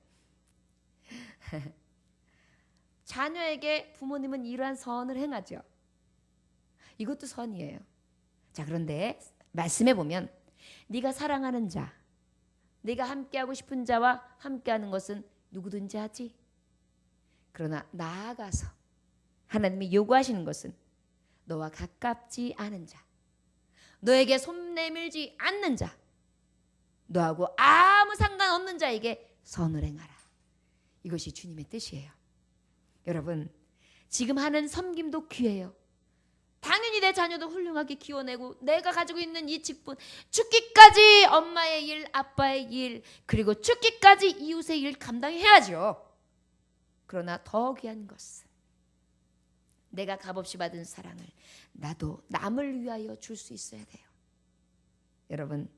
Speaker 1: 자녀에게 부모님은 이러한 선을 행하죠. 이것도 선이에요. 자, 그런데 말씀해 보면 네가 사랑하는 자, 네가 함께하고 싶은 자와 함께하는 것은 누구든지 하지. 그러나 나아가서 하나님이 요구하시는 것은 너와 가깝지 않은 자, 너에게 손 내밀지 않는 자, 너하고 아무 상관없는 자에게 선을 행하라. 이것이 주님의 뜻이에요. 여러분, 지금 하는 섬김도 귀해요. 당연히 내 자녀도 훌륭하게 키워내고 내가 가지고 있는 이 직분, 죽기까지 엄마의 일, 아빠의 일, 그리고 죽기까지 이웃의 일 감당해야죠. 그러나 더 귀한 것은 내가 값없이 받은 사랑을 나도 남을 위하여 줄 수 있어야 돼요. 여러분,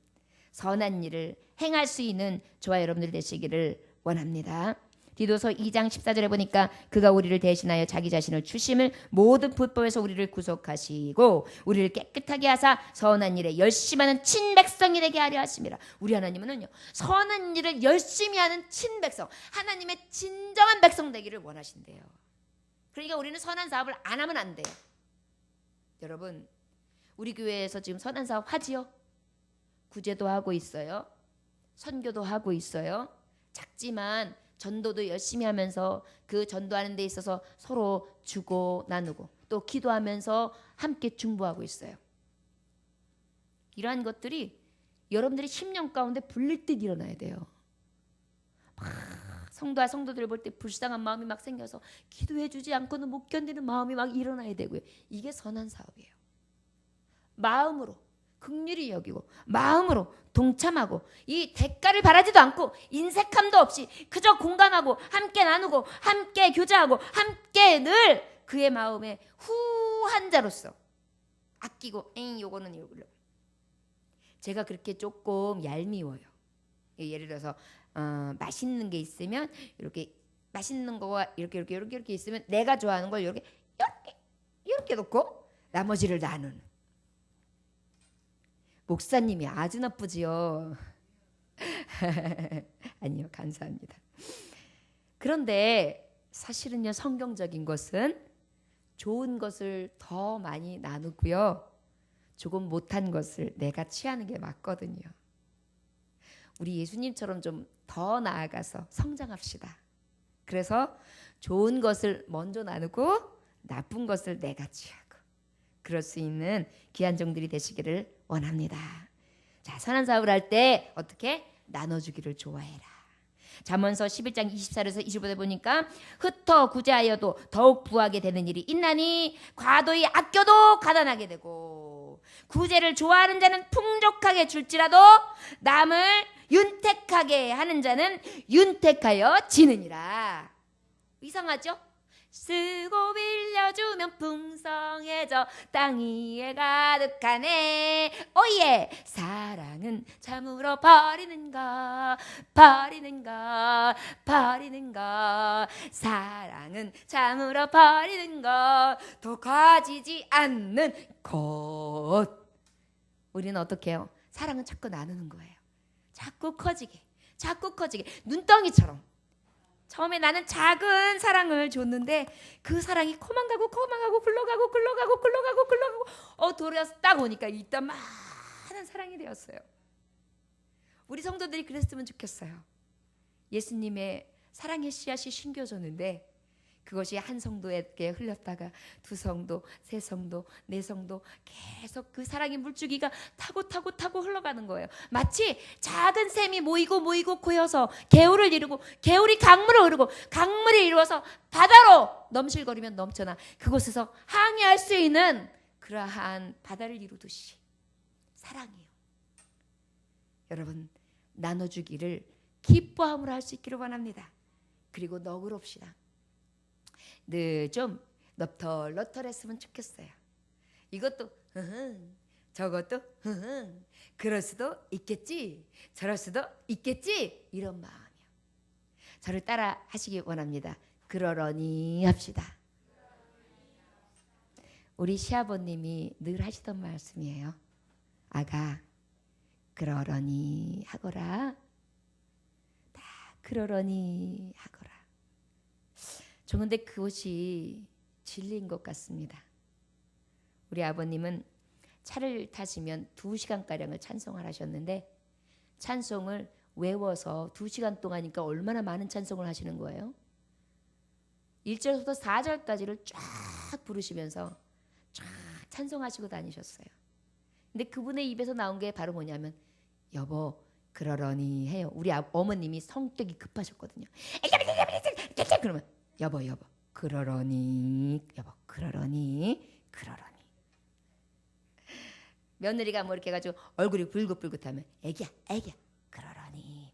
Speaker 1: 선한 일을 행할 수 있는 저와 여러분들 되시기를 원합니다. 디도서 2장 14절에 보니까 그가 우리를 대신하여 자기 자신을 주심을 모든 불법에서 우리를 구속하시고 우리를 깨끗하게 하사 선한 일에 열심하는 친백성이 되게 하려 하심이라. 우리 하나님은요, 선한 일을 열심히 하는 친백성, 하나님의 진정한 백성 되기를 원하신대요. 그러니까 우리는 선한 사업을 안 하면 안 돼요. 여러분, 우리 교회에서 지금 선한 사업 하지요? 구제도 하고 있어요. 선교도 하고 있어요. 작지만 전도도 열심히 하면서 그 전도하는 데 있어서 서로 주고 나누고 또 기도하면서 함께 중보하고 있어요. 이러한 것들이 여러분들이 10년 가운데 불릴 듯 일어나야 돼요. 막 성도와 성도들을 볼 때 불쌍한 마음이 막 생겨서 기도해 주지 않고는 못 견디는 마음이 막 일어나야 되고요. 이게 선한 사업이에요. 마음으로 긍휼히 여기고 마음으로 동참하고 이 대가를 바라지도 않고 인색함도 없이 그저 공감하고 함께 나누고 함께 교제하고 함께 늘 그의 마음에 후한 자로서 아끼고 요거는 이걸로. 제가 그렇게 조금 얄미워요. 예를 들어서 맛있는 게 있으면 이렇게 맛있는 거와 이렇게 있으면 내가 좋아하는 걸 이렇게 놓고 나머지를 나누는. 목사님이 아주 나쁘지요. 아니요, 감사합니다. 그런데 사실은요, 성경적인 것은 좋은 것을 더 많이 나누고요, 조금 못한 것을 내가 취하는 게 맞거든요. 우리 예수님처럼 좀 더 나아가서 성장합시다. 그래서 좋은 것을 먼저 나누고 나쁜 것을 내가 취하고 그럴 수 있는 귀한 종들이 되시기를 원합니다. 자, 선한 사업을 할 때 어떻게? 나눠주기를 좋아해라. 잠언서 11장 24절에서 25절 보니까 흩어 구제하여도 더욱 부하게 되는 일이 있나니 과도히 아껴도 가난하게 되고 구제를 좋아하는 자는 풍족하게 줄지라도 남을 윤택하게 하는 자는 윤택하여 지느니라. 이상하죠? 쓰고 빌려주면 풍성해져 땅 위에 가득하네. 오예. 사랑은 참으로 버리는가 사랑은 참으로 버리는가 더 가지지 않는 것. 우리는 어떻게 해요? 사랑은 자꾸 나누는 거예요. 자꾸 커지게 눈덩이처럼. 처음에 나는 작은 사랑을 줬는데 그 사랑이 코만 가고 굴러가고 돌아서 딱 오니까 일단 많은 사랑이 되었어요. 우리 성도들이 그랬으면 좋겠어요. 예수님의 사랑의 씨앗이 심겨졌는데 그것이 한 성도에게 흘렸다가 두 성도, 세 성도, 네 성도 계속 그 사랑의 물줄기가 타고 흘러가는 거예요. 마치 작은 샘이 모이고 고여서 개울을 이루고 개울이 강물을 이루고 강물이 이루어서 바다로 넘실거리면 넘쳐나 그곳에서 항해할 수 있는 그러한 바다를 이루듯이 사랑이에요. 여러분, 나눠주기를 기뻐함으로 할 수 있기를 원합니다. 그리고 너그럽시다. 늘 좀 너털너털했으면 좋겠어요. 이것도 저것도 그럴 수도 있겠지, 저럴 수도 있겠지, 이런 마음이요. 저를 따라 하시기 원합니다. 그러려니 합시다. 우리 시아버님이 늘 하시던 말씀이에요. 아가, 그러려니 하거라. 다 그러려니 하거라. 저 근데 그것이 진리인 것 같습니다. 우리 아버님은 차를 타시면 2시간가량을 찬송을 하셨는데 찬송을 외워서 2시간 동안이니까 얼마나 많은 찬송을 하시는 거예요. 1절부터 4절까지를 쫙 부르시면서 쫙 찬송하시고 다니셨어요. 근데 그분의 입에서 나온 게 바로 뭐냐면 여보 그러려니 해요. 우리 어머님이 성격이 급하셨거든요. 그러면 여보 그러려니 여보 그러려니 며느리가 뭐 이렇게 해가지고 얼굴이 불긋불긋하면 애기야 그러려니.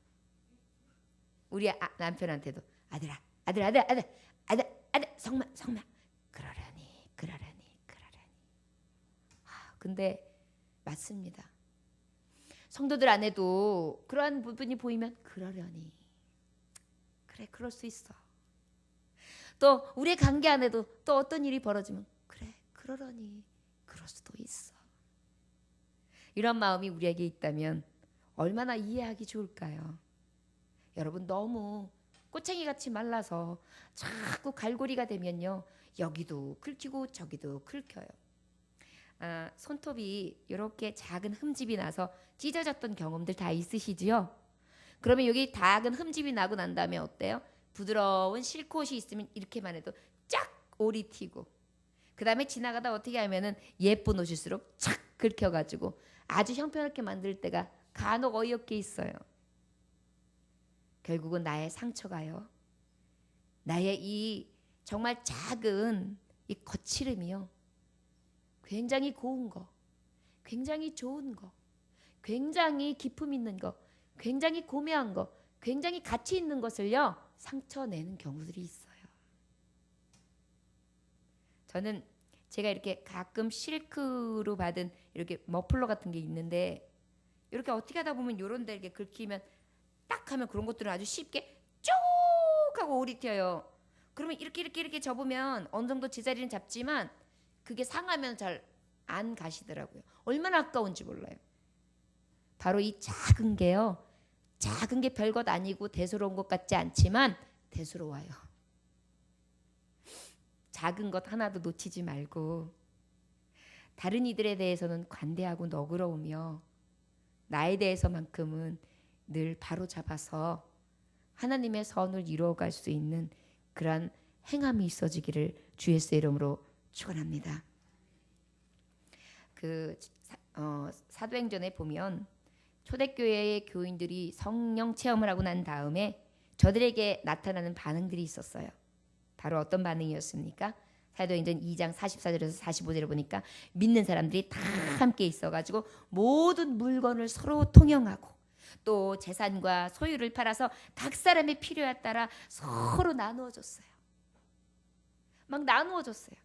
Speaker 1: 우리 남편한테도 아들아 성마 그러려니. 근데 맞습니다. 성도들 안에도 그러한 부분이 보이면 그러려니. 그래 그럴 수 있어. 또 우리의 관계 안에도 또 어떤 일이 벌어지면 그래 그러려니 그럴 수도 있어. 이런 마음이 우리에게 있다면 얼마나 이해하기 좋을까요? 여러분 너무 꼬챙이같이 말라서 자꾸 갈고리가 되면요. 여기도 긁히고 저기도 긁혀요. 손톱이 이렇게 작은 흠집이 나서 찢어졌던 경험들 다 있으시지요? 그러면 여기 작은 흠집이 나고 난 다음에 어때요? 부드러운 실콧이 있으면 이렇게만 해도 쫙 올이 튀고 그 다음에 지나가다 어떻게 하면은 예쁜 옷일수록 착 긁혀가지고 아주 형편없게 만들 때가 간혹 어이없게 있어요. 결국은 나의 상처가요. 나의 이 정말 작은 이 거칠음이요. 굉장히 고운 거, 굉장히 좋은 거, 굉장히 기품 있는 거, 굉장히 고매한 거, 굉장히 가치 있는 것을요. 상처내는 경우들이 있어요. 저는 제가 이렇게 가끔 실크로 받은 이렇게 머플러 같은 게 있는데 이렇게 어떻게 하다 보면 이런 데 이렇게 긁히면 딱 하면 그런 것들은 아주 쉽게 쭉 하고 오리 튀어요. 그러면 이렇게 접으면 어느 정도 제자리는 잡지만 그게 상하면 잘 안 가시더라고요. 얼마나 아까운지 몰라요. 바로 이 작은 게요. 작은 게 별것 아니고 대수로운 것 같지 않지만 대수로워요. 작은 것 하나도 놓치지 말고 다른 이들에 대해서는 관대하고 너그러우며 나에 대해서만큼은 늘 바로잡아서 하나님의 선을 이루어갈 수 있는 그러한 행함이 있어지기를 주 예수의 이름으로 축원합니다. 사도행전에 보면 초대교회의 교인들이 성령 체험을 하고 난 다음에 저들에게 나타나는 반응들이 있었어요. 바로 어떤 반응이었습니까? 사도행전 2장 44절에서 45절에 보니까 믿는 사람들이 다 함께 있어가지고 모든 물건을 서로 통용하고 또 재산과 소유를 팔아서 각 사람의 필요에 따라 서로 나누어 줬어요. 막 나누어 줬어요.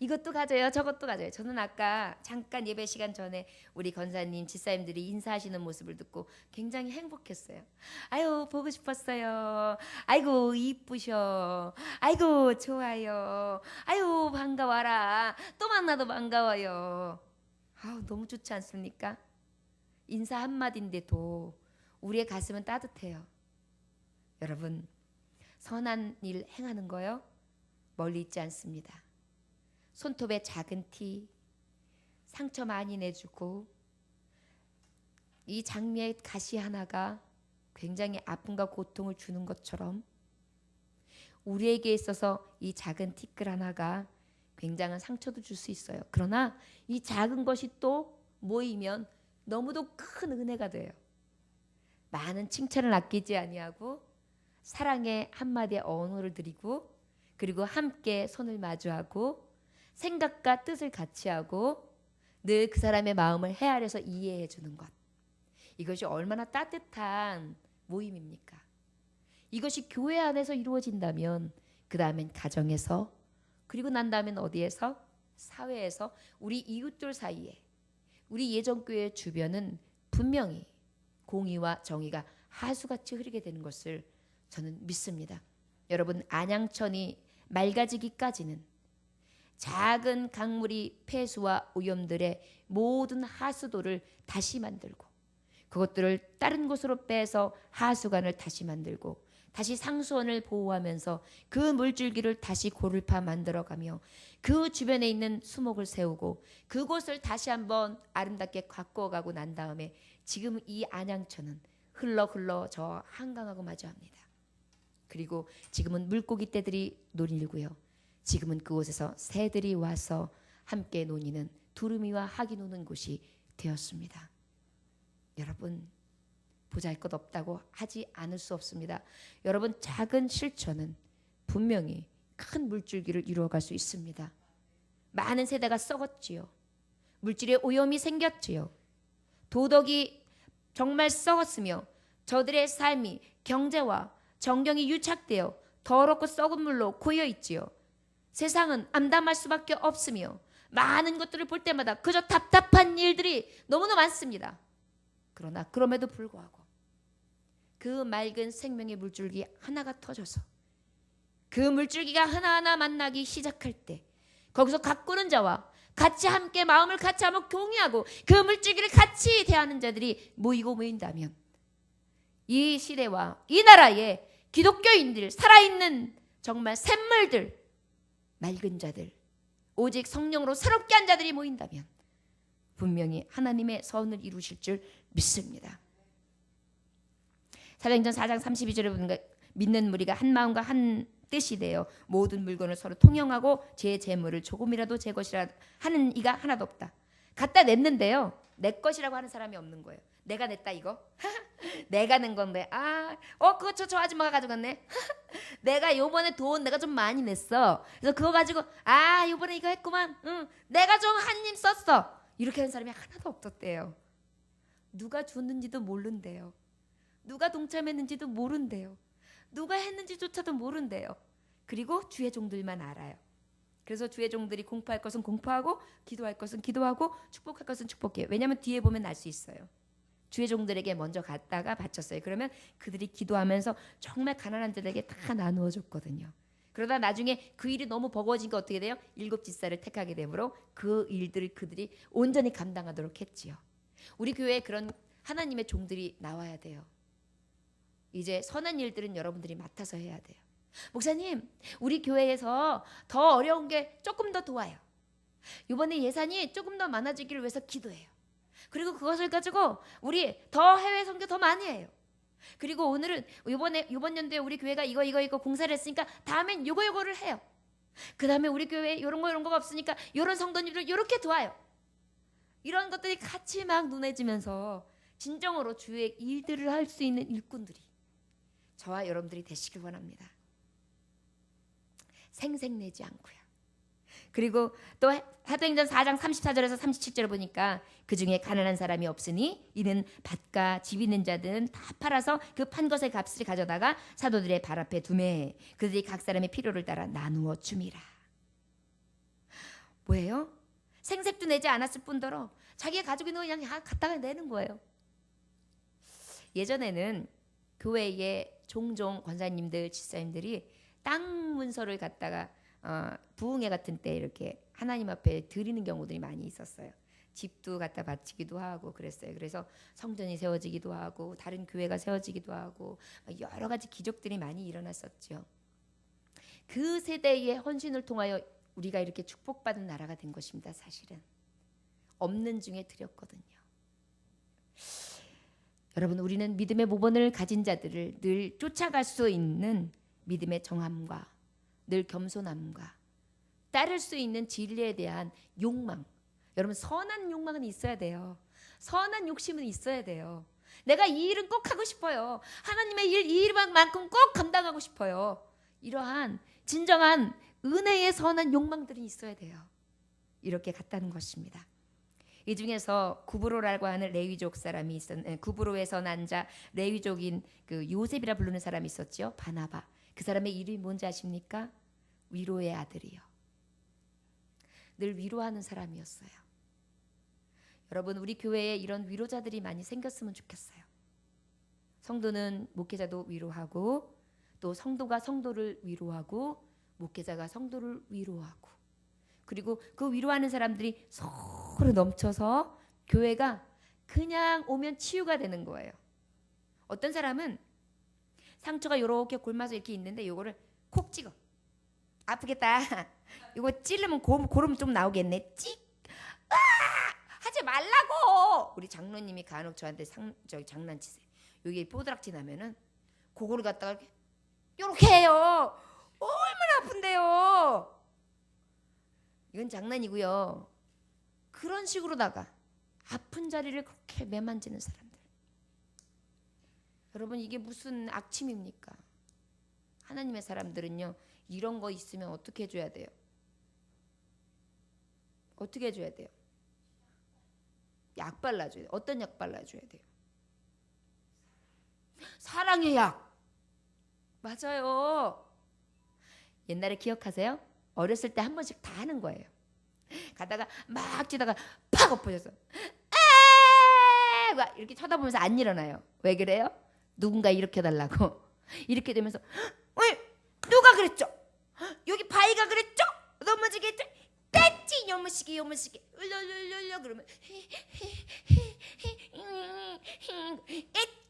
Speaker 1: 이것도 가져요, 저것도 가져요. 저는 아까 잠깐 예배 시간 전에 우리 권사님, 집사님들이 인사하시는 모습을 듣고 굉장히 행복했어요. 아유, 보고 싶었어요. 아이고, 이쁘셔. 아이고, 좋아요. 아유, 반가워라. 또 만나도 반가워요. 아우, 너무 좋지 않습니까? 인사 한마디인데도 우리의 가슴은 따뜻해요. 여러분, 선한 일 행하는 거요? 멀리 있지 않습니다. 손톱에 작은 티, 상처 많이 내주고 이 장미의 가시 하나가 굉장히 아픔과 고통을 주는 것처럼 우리에게 있어서 이 작은 티끌 하나가 굉장한 상처도 줄 수 있어요. 그러나 이 작은 것이 또 모이면 너무도 큰 은혜가 돼요. 많은 칭찬을 아끼지 아니하고 사랑의 한마디의 언어를 드리고 그리고 함께 손을 마주하고 생각과 뜻을 같이 하고 늘 그 사람의 마음을 헤아려서 이해해 주는 것. 이것이 얼마나 따뜻한 모임입니까? 이것이 교회 안에서 이루어진다면 그 다음엔 가정에서 그리고 난 다음엔 어디에서? 사회에서 우리 이웃들 사이에 우리 예전교회 주변은 분명히 공의와 정의가 하수같이 흐르게 되는 것을 저는 믿습니다. 여러분 안양천이 맑아지기까지는 작은 강물이 폐수와 오염들의 모든 하수도를 다시 만들고 그것들을 다른 곳으로 빼서 하수관을 다시 만들고 다시 상수원을 보호하면서 그 물줄기를 다시 고를파 만들어가며 그 주변에 있는 수목을 세우고 그곳을 다시 한번 아름답게 가꾸어가고 난 다음에 지금 이 안양천은 흘러 저 한강하고 마주합니다. 그리고 지금은 물고기 떼들이 놀이고요. 지금은 그곳에서 새들이 와서 함께 논이는 두루미와 학이 노는 곳이 되었습니다. 여러분, 보잘것없다고 하지 않을 수 없습니다. 여러분, 작은 실천은 분명히 큰 물줄기를 이루어갈 수 있습니다. 많은 세대가 썩었지요. 물질의 오염이 생겼지요. 도덕이 정말 썩었으며 저들의 삶이 경제와 정경이 유착되어 더럽고 썩은 물로 고여 있지요. 세상은 암담할 수밖에 없으며 많은 것들을 볼 때마다 그저 답답한 일들이 너무나 많습니다. 그러나 그럼에도 불구하고 그 맑은 생명의 물줄기 하나가 터져서 그 물줄기가 하나하나 만나기 시작할 때 거기서 가꾸는 자와 같이 함께 마음을 같이 한번 공유하고 그 물줄기를 같이 대하는 자들이 모인다면 이 시대와 이 나라의 기독교인들, 살아있는 정말 샘물들, 맑은 자들, 오직 성령으로 새롭게 한 자들이 모인다면 분명히 하나님의 선을 이루실 줄 믿습니다. 사도행전 4장 32절에 보니까 믿는 무리가 한 마음과 한 뜻이 되어 모든 물건을 서로 통용하고 제 재물을 조금이라도 제 것이라 하는 이가 하나도 없다. 갖다 냈는데요, 내 것이라고 하는 사람이 없는 거예요. 내가 냈다 이거? 내가 낸 건데 그거 저 아줌마가 가져갔네. 내가 요번에 돈 내가 좀 많이 냈어. 그래서 그거 가지고 요번에 이거 했구만. 내가 좀 한 힘 썼어. 이렇게 하는 사람이 하나도 없었대요. 누가 줬는지도 모른대요. 누가 동참했는지도 모른대요. 누가 했는지조차도 모른대요. 그리고 주의 종들만 알아요. 그래서 주의 종들이 공포할 것은 공포하고 기도할 것은 기도하고 축복할 것은 축복해요. 왜냐하면 뒤에 보면 알 수 있어요. 주의 종들에게 먼저 갔다가 바쳤어요. 그러면 그들이 기도하면서 정말 가난한 자들에게 다 나누어 줬거든요. 그러다 나중에 그 일이 너무 버거워지니까 어떻게 돼요? 7 집사를 택하게 되므로 그 일들을 그들이 온전히 감당하도록 했지요. 우리 교회에 그런 하나님의 종들이 나와야 돼요. 이제 선한 일들은 여러분들이 맡아서 해야 돼요. 목사님, 우리 교회에서 더 어려운 게 조금 더 도와요. 이번에 예산이 조금 더 많아지기를 위해서 기도해요. 그리고 그것을 가지고 우리 더 해외 선교 더 많이 해요. 그리고 오늘은 이번 연도에 우리 교회가 이거 공사를 했으니까 다음엔 요거를 해요. 그 다음에 우리 교회에 이런 거가 없으니까 이런 성도님들 이렇게 도와요. 이런 것들이 같이 막 눈에 진정으로 주의 일들을 할 수 있는 일꾼들이 저와 여러분들이 되시길 원합니다. 생색내지 않고요. 그리고 또 사도행전 4장 34절에서 37절을 보니까 그 중에 가난한 사람이 없으니 이는 밭과 집 있는 자들은 다 팔아서 그 판 것의 값을 가져다가 사도들의 발 앞에 두매 그들이 각 사람의 필요를 따라 나누어 줌이라. 뭐예요? 생색도 내지 않았을 뿐더러 자기가 가지고 있는 거 그냥 갖다가 내는 거예요. 예전에는 교회에 종종 권사님들, 집사님들이 땅 문서를 갖다가 부흥회 같은 때 이렇게 하나님 앞에 드리는 경우들이 많이 있었어요. 집도 갖다 바치기도 하고 그랬어요. 그래서 성전이 세워지기도 하고 다른 교회가 세워지기도 하고 여러 가지 기적들이 많이 일어났었죠. 그 세대의 헌신을 통하여 우리가 이렇게 축복받은 나라가 된 것입니다. 사실은 없는 중에 드렸거든요. 여러분, 우리는 믿음의 모범을 가진 자들을 늘 쫓아갈 수 있는 믿음의 정함과 늘 겸손함과 따를 수 있는 진리에 대한 욕망. 여러분, 선한 욕망은 있어야 돼요. 선한 욕심은 있어야 돼요. 내가 이 일은 꼭 하고 싶어요. 하나님의 일, 이 일만큼 꼭 감당하고 싶어요. 이러한 진정한 은혜의 선한 욕망들이 있어야 돼요. 이렇게 갔다는 것입니다. 이 중에서 구브로라고 하는 레위족 사람이 구브로에서 난 자 레위족인 그 요셉이라 부르는 사람이 있었죠. 바나바. 그 사람의 이름이 뭔지 아십니까? 위로의 아들이요. 늘 위로하는 사람이었어요. 여러분, 우리 교회에 이런 위로자들이 많이 생겼으면 좋겠어요. 성도는 목회자도 위로하고 또 성도가 성도를 위로하고 목회자가 성도를 위로하고 그리고 그 위로하는 사람들이 서로 넘쳐서 교회가 그냥 오면 치유가 되는 거예요. 어떤 사람은 상처가 이렇게 골마서 이렇게 있는데 요거를 콕 찍어. 아프겠다. 이거 찌르면 고름 좀 나오겠네. 찍. 아! 하지 말라고. 우리 장로님이 간혹 저한테 저기 장난치세요. 여기 뽀드락지 나면은 그거를 갖다가 이렇게 해요. 얼마나 아픈데요. 이건 장난이고요. 그런 식으로다가 아픈 자리를 그렇게 매만지는 사람들. 여러분 이게 무슨 악침입니까? 하나님의 사람들은요. 이런 거 있으면 어떻게 해줘야 돼요? 어떻게 해줘야 돼요? 약 발라줘야 돼요. 어떤 약 발라줘야 돼요? 사랑의 약. 맞아요. 옛날에 기억하세요? 어렸을 때 한 번씩 다 하는 거예요. 가다가 막 찌다가 팍 엎어져서 막 이렇게 쳐다보면서 안 일어나요. 왜 그래요? 누군가 일으켜 달라고. 이렇게 되면서 누가 그랬죠? 여기 바위가 그랬죠? 넘어지겠죠? 뗐지 요무시기 울려 그러면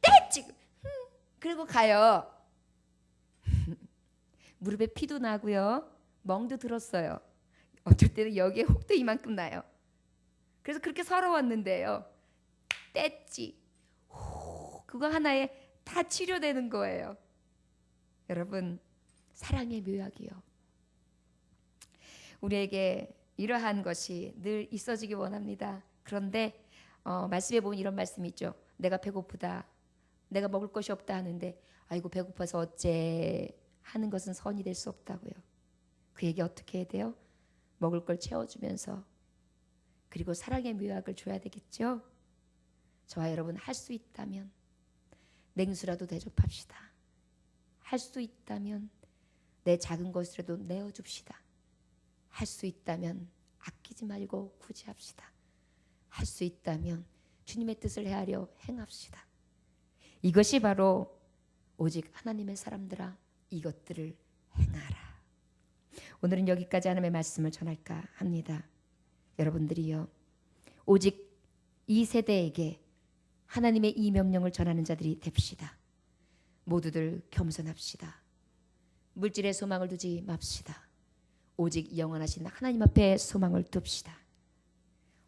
Speaker 1: 뗐지 그리고 가요. 무릎에 피도 나고요. 멍도 들었어요. 어쩔 때는 여기에 혹도 이만큼 나요. 그래서 그렇게 서러웠는데요. 뗐지. 그거 하나에 다 치료되는 거예요. 여러분 사랑의 묘약이요. 우리에게 이러한 것이 늘 있어지기 원합니다. 그런데 말씀에 보면 이런 말씀이 있죠. 내가 배고프다. 내가 먹을 것이 없다 하는데 아이고 배고파서 어째 하는 것은 선이 될 수 없다고요. 그 얘기 어떻게 해야 돼요? 먹을 걸 채워주면서 그리고 사랑의 묘약을 줘야 되겠죠. 저와 여러분 할 수 있다면 냉수라도 대접합시다. 할 수 있다면 내 작은 것이라도 내어줍시다. 할 수 있다면 아끼지 말고 구제합시다. 할 수 있다면 주님의 뜻을 헤아려 행합시다. 이것이 바로 오직 하나님의 사람들아 이것들을 행하라. 오늘은 여기까지 하나님의 말씀을 전할까 합니다. 여러분들이요 오직 이 세대에게 하나님의 이 명령을 전하는 자들이 됩시다. 모두들 겸손합시다. 물질에 소망을 두지 맙시다. 오직 영원하신 하나님 앞에 소망을 둡시다.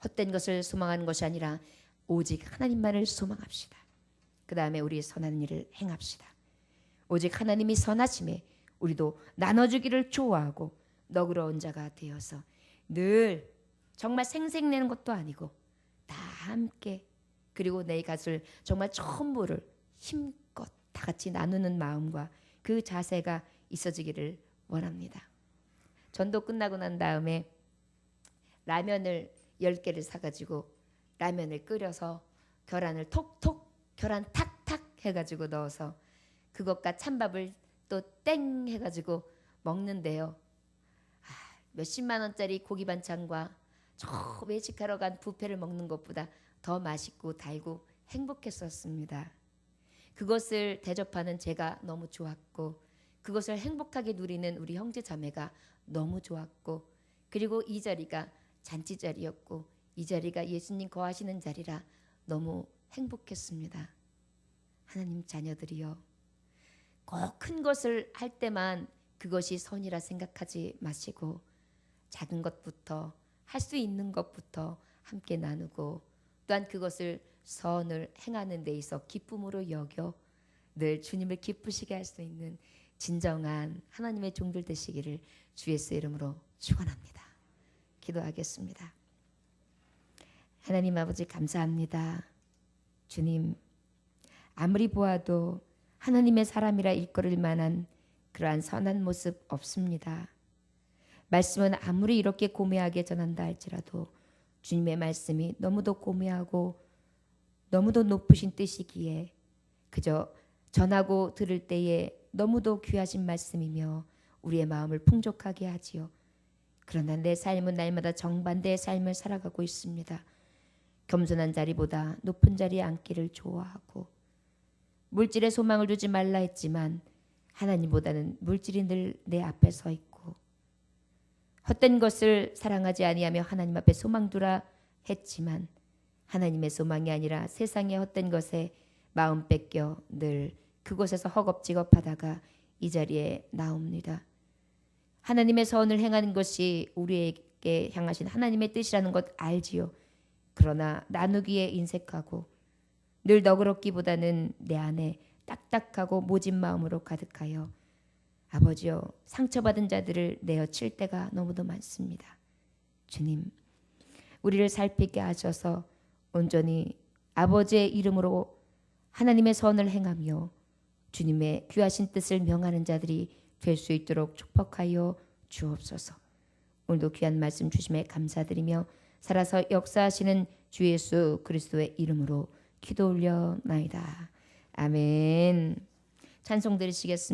Speaker 1: 헛된 것을 소망하는 것이 아니라 오직 하나님만을 소망합시다. 그 다음에 우리 선한 일을 행합시다. 오직 하나님이 선하심에 우리도 나눠주기를 좋아하고 너그러운 자가 되어서 늘 정말 생색내는 것도 아니고 다 함께 그리고 내 것을 정말 전부를 힘껏 다 같이 나누는 마음과 그 자세가 있어지기를 원합니다. 전도 끝나고 난 다음에 라면을 10개를 사가지고 라면을 끓여서 계란을 톡톡 계란 탁탁 해가지고 넣어서 그것과 찬밥을 또 땡 해가지고 먹는데요. 몇십만 원짜리 고기 반찬과 저 외식하러 간 뷔페를 먹는 것보다 더 맛있고 달고 행복했었습니다. 그것을 대접하는 제가 너무 좋았고 그것을 행복하게 누리는 우리 형제 자매가 너무 좋았고 그리고 이 자리가 잔치 자리였고 이 자리가 예수님 거하시는 자리라 너무 행복했습니다. 하나님 자녀들이요. 꼭 큰 것을 할 때만 그것이 선이라 생각하지 마시고 작은 것부터 할 수 있는 것부터 함께 나누고 또한 그것을 선을 행하는 데 있어 기쁨으로 여겨 늘 주님을 기쁘시게 할 수 있는 진정한 하나님의 종들 되시기를 주 예수의 이름으로 축원합니다. 기도하겠습니다. 하나님 아버지 감사합니다. 주님 아무리 보아도 하나님의 사람이라 일컬을 만한 그러한 선한 모습 없습니다. 말씀은 아무리 이렇게 고매하게 전한다 할지라도 주님의 말씀이 너무도 고매하고 너무도 높으신 뜻이기에 그저 전하고 들을 때에 너무도 귀하신 말씀이며 우리의 마음을 풍족하게 하지요. 그러나 내 삶은 날마다 정반대의 삶을 살아가고 있습니다. 겸손한 자리보다 높은 자리에 앉기를 좋아하고 물질에 소망을 두지 말라 했지만 하나님보다는 물질이 늘 내 앞에 서 있고 헛된 것을 사랑하지 아니하며 하나님 앞에 소망 두라 했지만 하나님의 소망이 아니라 세상의 헛된 것에 마음 뺏겨 늘 그곳에서 허겁지겁하다가 이 자리에 나옵니다. 하나님의 선을 행하는 것이 우리에게 향하신 하나님의 뜻이라는 것 알지요. 그러나 나누기에 인색하고 늘 너그럽기보다는 내 안에 딱딱하고 모진 마음으로 가득하여 아버지여 상처받은 자들을 내어 칠 때가 너무도 많습니다. 주님, 우리를 살피게 하셔서 온전히 아버지의 이름으로 하나님의 선을 행하며 주님의 귀하신 뜻을 명하는 자들이 될 수 있도록 축복하여 주옵소서. 오늘도 귀한 말씀 주심에 감사드리며 살아서 역사하시는 주 예수 그리스도의 이름으로 기도 올려나이다. 아멘. 찬송 드리시겠습니다.